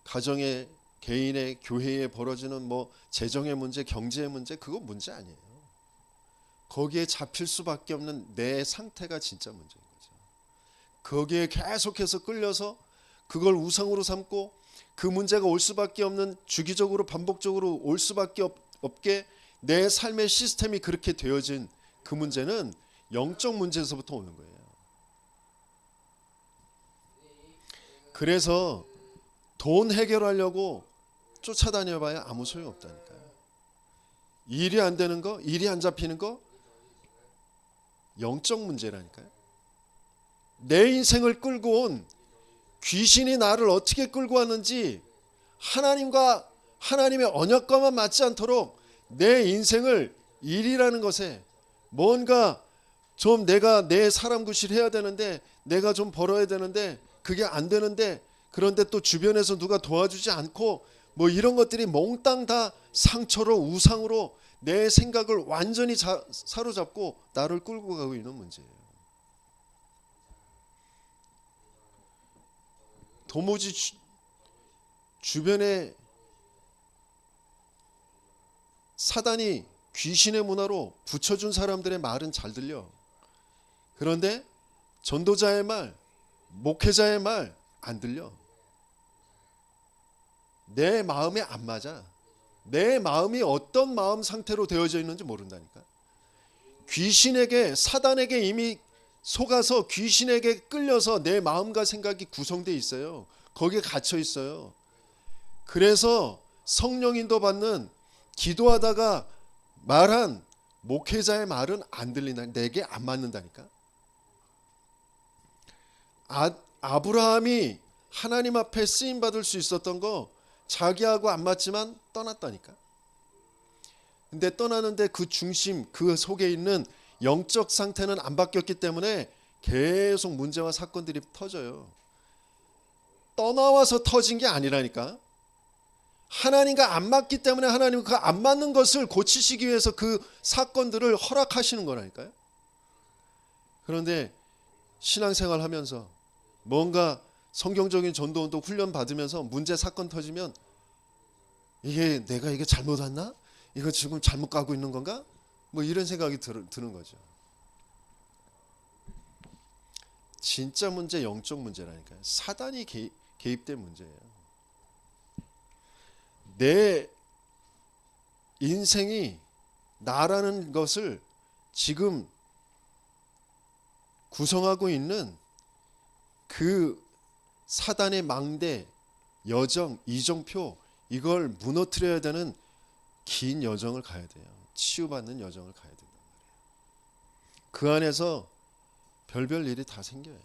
가정에, 개인의, 교회에 벌어지는 재정의 문제, 경제의 문제, 그거 문제 아니에요. 거기에 잡힐 수밖에 없는 내 상태가 진짜 문제인 거죠. 거기에 계속해서 끌려서 그걸 우상으로 삼고 그 문제가 올 수밖에 없는, 주기적으로 반복적으로 올 수밖에 없게 내 삶의 시스템이 그렇게 되어진 그 문제는 영적 문제에서부터 오는 거예요. 그래서 돈 해결하려고 쫓아다녀봐야 아무 소용없다니까요. 일이 안 되는 거, 일이 안 잡히는 거 영적 문제라니까요. 내 인생을 끌고 온 귀신이 나를 어떻게 끌고 왔는지 하나님과 하나님의 언약과만 맞지 않도록 내 인생을 일이라는 것에 뭔가 좀 내가 내 사람 구실해야 되는데, 내가 좀 벌어야 되는데 그게 안 되는데, 그런데 또 주변에서 누가 도와주지 않고 이런 것들이 몽땅 다 상처로 우상으로 내 생각을 완전히 사로잡고 나를 끌고 가고 있는 문제예요. 도무지 주변에 사단이 귀신의 문화로 붙여준 사람들의 말은 잘 들려. 그런데 전도자의 말, 목회자의 말 안 들려. 내 마음에 안 맞아. 내 마음이 어떤 마음 상태로 되어져 있는지 모른다니까. 귀신에게, 사단에게 이미 속아서 귀신에게 끌려서 내 마음과 생각이 구성되어 있어요. 거기에 갇혀 있어요. 그래서 성령 인도 받는 기도하다가 말한 목회자의 말은 안 들린다. 내게 안 맞는다니까. 아브라함이 하나님 앞에 쓰임 받을 수 있었던 거 자기하고 안 맞지만 떠났다니까. 근데 떠나는데 그 중심, 그 속에 있는 영적 상태는 안 바뀌었기 때문에 계속 문제와 사건들이 터져요. 떠나와서 터진 게 아니라니까. 하나님과 안 맞기 때문에 하나님은 그 안 맞는 것을 고치시기 위해서 그 사건들을 허락하시는 거라니까요. 그런데 신앙생활 하면서 뭔가 성경적인 전도운동 훈련 받으면서 문제 사건 터지면 내가 이게 잘못 왔나? 이거 지금 잘못 가고 있는 건가? 뭐 이런 생각이 드는 거죠. 진짜 문제 영적 문제라니까요. 사단이 개입된 문제예요. 내 인생이 나라는 것을 지금 구성하고 있는 그 사단의 망대, 여정, 이정표 이걸 무너뜨려야 되는 긴 여정을 가야 돼요. 치유받는 여정을 가야 된단 말이에요. 그 안에서 별별 일이 다 생겨요.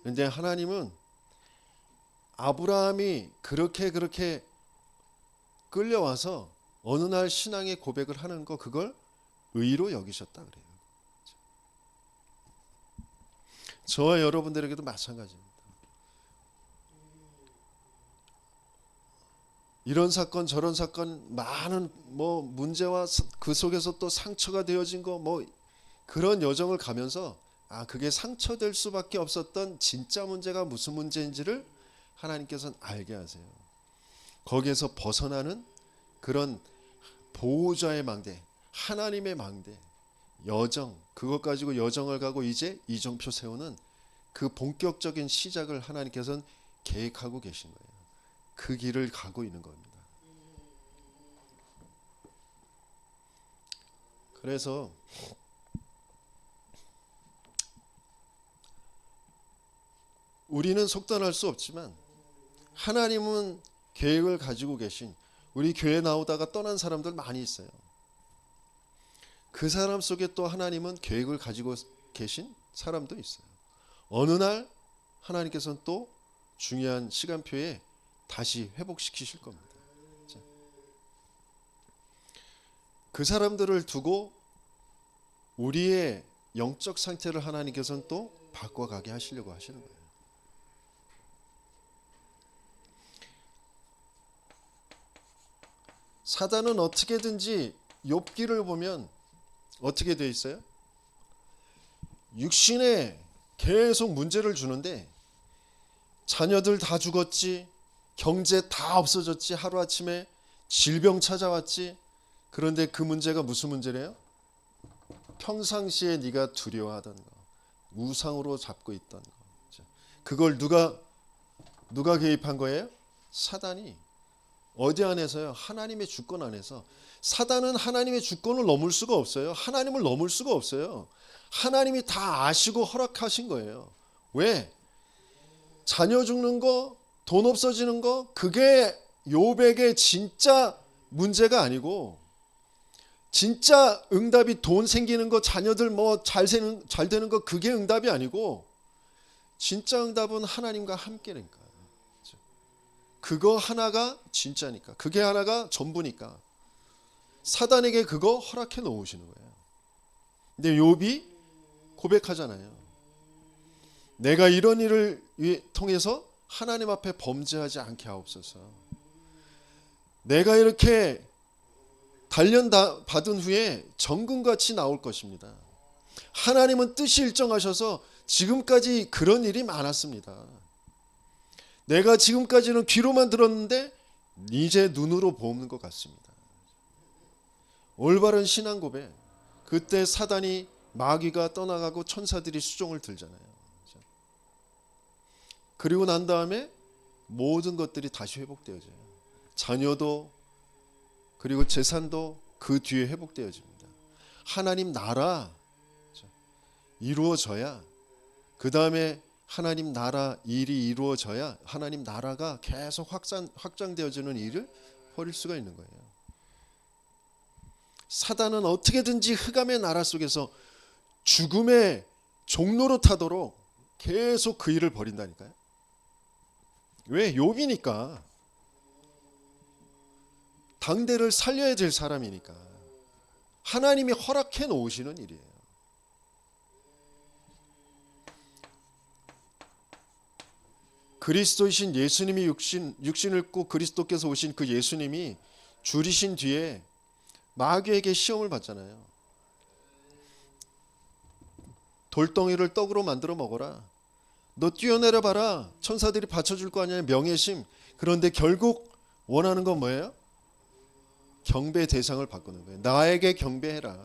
그런데 하나님은 아브라함이 그렇게 끌려와서 어느 날 신앙의 고백을 하는 거 그걸 의로 여기셨다 그래요. 저와 여러분들에게도 마찬가지입니다. 이런 사건 저런 사건 많은 문제와 그 속에서 또 상처가 되어진 거 그런 여정을 가면서 그게 상처될 수밖에 없었던 진짜 문제가 무슨 문제인지를 하나님께서는 알게 하세요. 거기에서 벗어나는 그런 보호자의 망대, 하나님의 망대, 여정, 그것 가지고 여정을 가고 이제 이정표 세우는 그 본격적인 시작을 하나님께서는 계획하고 계신 거예요. 그 길을 가고 있는 겁니다. 그래서 우리는 속단할 수 없지만 하나님은 계획을 가지고 계신, 우리 교회 나오다가 떠난 사람들 많이 있어요. 그 사람 속에 또 하나님은 계획을 가지고 계신 사람도 있어요. 어느 날 하나님께서는 또 중요한 시간표에 다시 회복시키실 겁니다. 그 사람들을 두고 우리의 영적 상태를 하나님께서는 또 바꿔가게 하시려고 하시는 거예요. 사단은 어떻게든지 욥기를 보면 어떻게 돼 있어요? 육신에 계속 문제를 주는데 자녀들 다 죽었지, 경제 다 없어졌지, 하루아침에 질병 찾아왔지. 그런데 그 문제가 무슨 문제래요? 평상시에 네가 두려워하던 거, 우상으로 잡고 있던 거, 그걸 누가 개입한 거예요? 사단이. 어디 안에서요? 하나님의 주권 안에서. 사단은 하나님의 주권을 넘을 수가 없어요. 하나님을 넘을 수가 없어요. 하나님이 다 아시고 허락하신 거예요. 왜? 자녀 죽는 거, 돈 없어지는 거, 그게 욥에게 진짜 문제가 아니고, 진짜 응답이 돈 생기는 거, 자녀들 잘 되는 거, 그게 응답이 아니고, 진짜 응답은 하나님과 함께니까. 그거 하나가 진짜니까. 그게 하나가 전부니까. 사단에게 그거 허락해 놓으시는 거예요. 근데 욥이 고백하잖아요. 내가 이런 일을 통해서 하나님 앞에 범죄하지 않게 하옵소서. 내가 이렇게 단련 받은 후에 정금같이 나올 것입니다. 하나님은 뜻이 일정하셔서 지금까지 그런 일이 많았습니다. 내가 지금까지는 귀로만 들었는데 이제 눈으로 보는 것 같습니다. 올바른 신앙 고백. 그때 사단이, 마귀가 떠나가고 천사들이 수종을 들잖아요. 그리고 난 다음에 모든 것들이 다시 회복되어져요. 자녀도 그리고 재산도 그 뒤에 회복되어집니다. 하나님 나라 이루어져야 그 다음에 하나님 나라 일이 이루어져야 하나님 나라가 계속 확장되어지는 일을 벌일 수가 있는 거예요. 사단은 어떻게든지 흑암의 나라 속에서 죽음의 종로로 타도록 계속 그 일을 벌인다니까요. 왜? 욥이니까. 당대를 살려야 될 사람이니까. 하나님이 허락해 놓으시는 일이에요. 그리스도이신 예수님이 육신을 입고 그리스도께서 오신 그 예수님이 줄이신 뒤에 마귀에게 시험을 받잖아요. 돌덩이를 떡으로 만들어 먹어라. 너 뛰어내려 봐라. 천사들이 받쳐줄 거 아니야. 명예심. 그런데 결국 원하는 건 뭐예요? 경배 대상을 바꾸는 거예요. 나에게 경배해라.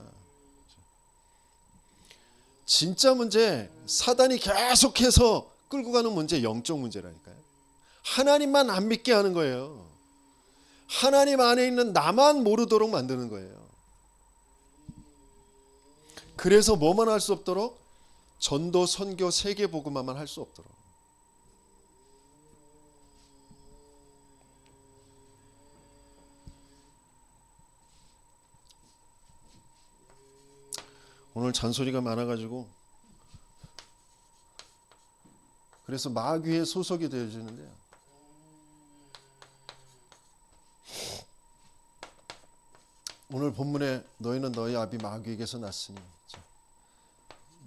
진짜 문제, 사단이 계속해서 끌고 가는 문제, 영적 문제라니까요. 하나님만 안 믿게 하는 거예요. 하나님 안에 있는 나만 모르도록 만드는 거예요. 그래서 뭐만 할 수 없도록? 전도, 선교, 세계복음화만 할 수 없도록. 오늘 잔소리가 많아가지고 그래서 마귀의 소속이 되어지는데요. 오늘 본문에 너희는 너희 아비 마귀에게서 났으니,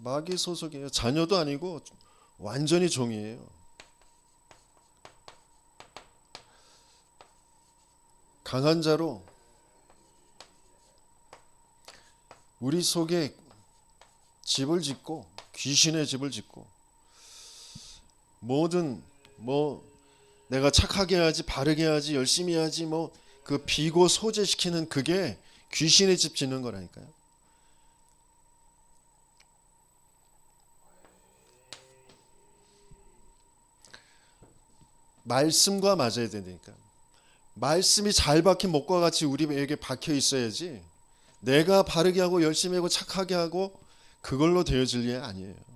마귀 소속이에요. 자녀도 아니고 완전히 종이에요. 강한 자로 우리 속에 집을 짓고, 귀신의 집을 짓고, 뭐든 내가 착하게 해야지, 바르게 해야지, 열심히 해야지, 그 비고 소재시키는 그게 귀신의 집 짓는 거라니까요. 말씀과 맞아야 되니까. 말씀이 잘 박힌 목과 같이 우리에게 박혀 있어야지, 내가 바르게 하고 열심히 하고 착하게 하고 그걸로 되어질 일 아니에요.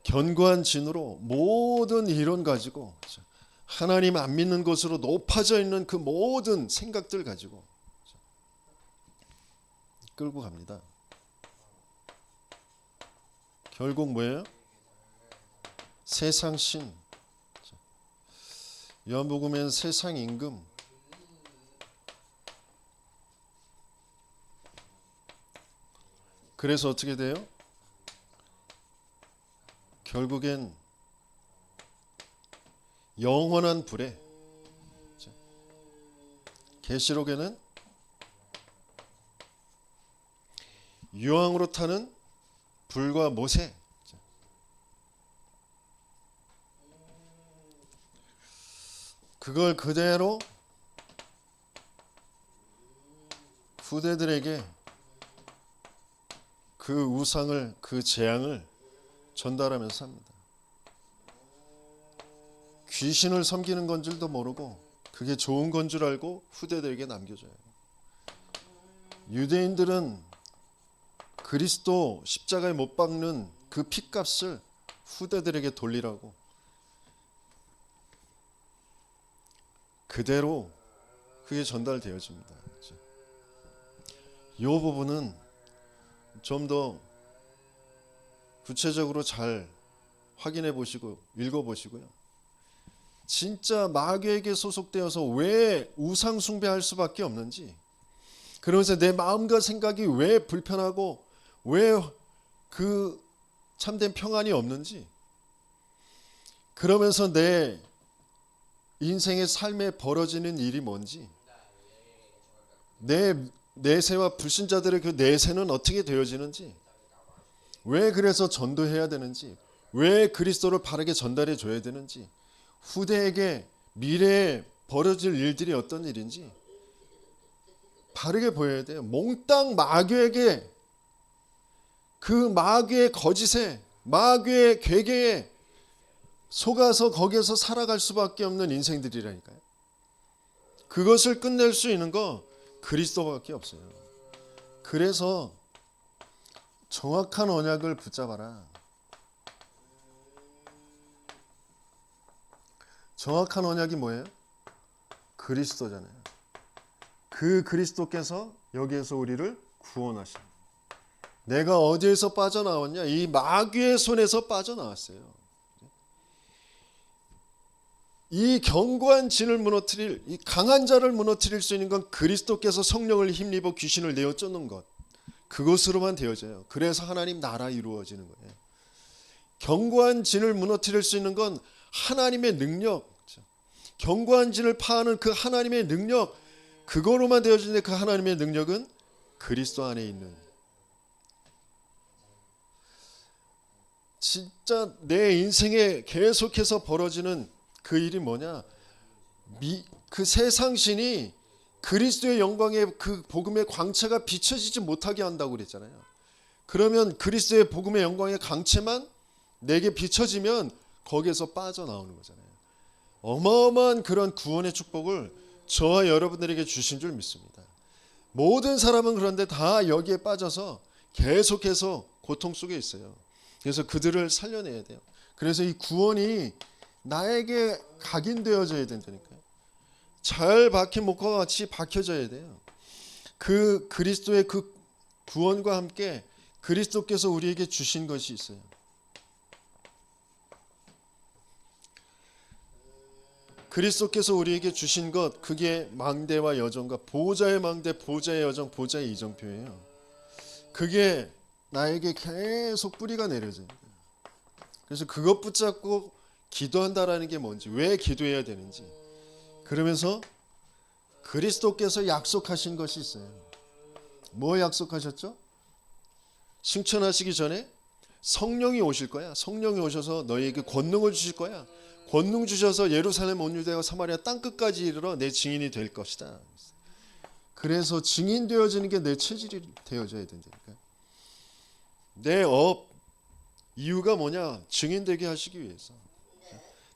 견고한 진으로 모든 이론 가지고, 하나님 안 믿는 것으로 높아져 있는 그 모든 생각들 가지고 끌고 갑니다. 결국 뭐예요? 세상 신, 요한복음엔 세상 임금, 그래서 어떻게 돼요? 결국엔 영원한 불에, 계시록에는 유황으로 타는 불과 모세, 그걸 그대로 후대들에게 그 우상을, 그 재앙을 전달하면서 합니다. 귀신을 섬기는 건 줄도 모르고 그게 좋은 건 줄 알고 후대들에게 남겨줘요. 유대인들은 그리스도 십자가에 못 박는 그 핏값을 후대들에게 돌리라고 그대로 그게 전달되어집니다. 이 부분은 좀 더 구체적으로 잘 확인해 보시고 읽어 보시고요. 진짜 마귀에게 소속되어서 왜 우상 숭배할 수밖에 없는지, 그러면서 내 마음과 생각이 왜 불편하고 왜 그 참된 평안이 없는지, 그러면서 내 인생의 삶에 벌어지는 일이 뭔지, 내 내세와 불신자들의 그 내세는 어떻게 되어지는지, 왜 그래서 전도해야 되는지, 왜 그리스도를 바르게 전달해 줘야 되는지, 후대에게 미래에 벌어질 일들이 어떤 일인지 바르게 보여야 돼요. 몽땅 마귀에게, 그 마귀의 거짓에, 마귀의 괴계에 속아서 거기에서 살아갈 수밖에 없는 인생들이라니까요. 그것을 끝낼 수 있는 거 그리스도밖에 없어요. 그래서 정확한 언약을 붙잡아라. 정확한 언약이 뭐예요? 그리스도잖아요. 그 그리스도께서 여기에서 우리를 구원하신. 내가 어디에서 빠져나왔냐? 이 마귀의 손에서 빠져나왔어요. 이 견고한 진을 무너뜨릴, 이 강한 자를 무너뜨릴 수 있는 건 그리스도께서 성령을 힘입어 귀신을 내어 쫓는 것, 그것으로만 되어져요. 그래서 하나님 나라 이루어지는 거예요. 견고한 진을 무너뜨릴 수 있는 건 하나님의 능력, 견고한 진을 파하는 그 하나님의 능력, 그거로만 되어지는데 그 하나님의 능력은 그리스도 안에 있는. 진짜 내 인생에 계속해서 벌어지는 그 일이 뭐냐? 그 세상신이 그리스도의 영광의 그 복음의 광채가 비춰지지 못하게 한다고 그랬잖아요. 그러면 그리스도의 복음의 영광의 광채만 내게 비춰지면 거기에서 빠져나오는 거잖아요. 어마어마한 그런 구원의 축복을 저와 여러분들에게 주신 줄 믿습니다. 모든 사람은 그런데 다 여기에 빠져서 계속해서 고통 속에 있어요. 그래서 그들을 살려내야 돼요. 그래서 이 구원이 나에게 각인되어져야 된다니까요. 잘 박힌 목과 같이 박혀져야 돼요. 그 그리스도의 그 구원과 함께 그리스도께서 우리에게 주신 것이 있어요. 그리스도께서 우리에게 주신 것, 그게 망대와 여정과 보호자의 망대, 보호자의 여정, 보호자의 이정표예요. 그게 나에게 계속 뿌리가 내려져요. 그래서 그것 붙잡고 기도한다라는 게 뭔지, 왜 기도해야 되는지, 그러면서 그리스도께서 약속하신 것이 있어요. 뭐 약속하셨죠? 승천하시기 전에 성령이 오실 거야. 성령이 오셔서 너희에게 권능을 주실 거야. 권능 주셔서 예루살렘 온 유대와 사마리아 땅끝까지 이르러 내 증인이 될 것이다. 그래서 증인 되어지는 게 내 체질이 되어져야 된다니까. 내 이유가 뭐냐? 증인 되게 하시기 위해서.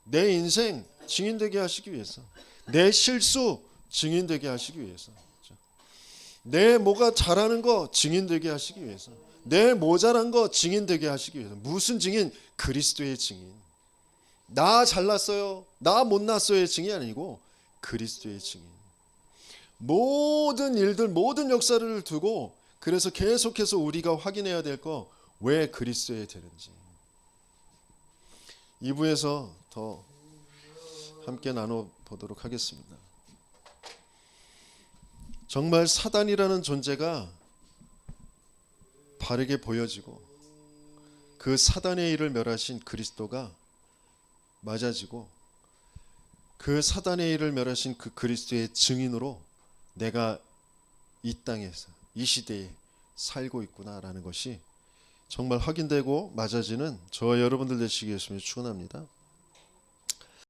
내 인생 증인 되게 하시기 위해서. 내 실수 증인 되게 하시기 위해서. 내 뭐가 잘하는 거 증인 되게 하시기 위해서. 내 모자란 거 증인 되게 하시기 위해서. 무슨 증인? 그리스도의 증인. 나 잘났어요, 나 못났어요의 증인이 아니고 그리스도의 증인. 모든 일들, 모든 역사를 두고 그래서 계속해서 우리가 확인해야 될 거, 왜 그리스도에 되는지. 2부에서 더 함께 나눠보도록 하겠습니다. 정말 사단이라는 존재가 바르게 보여지고 그 사단의 일을 멸하신 그리스도가 맞아지고 그 사단의 일을 멸하신 그 그리스도의 증인으로 내가 이 땅에서 이 시대에 살고 있구나라는 것이 정말 확인되고 맞아지는 저와 여러분들 되시기 위해서 축원합니다.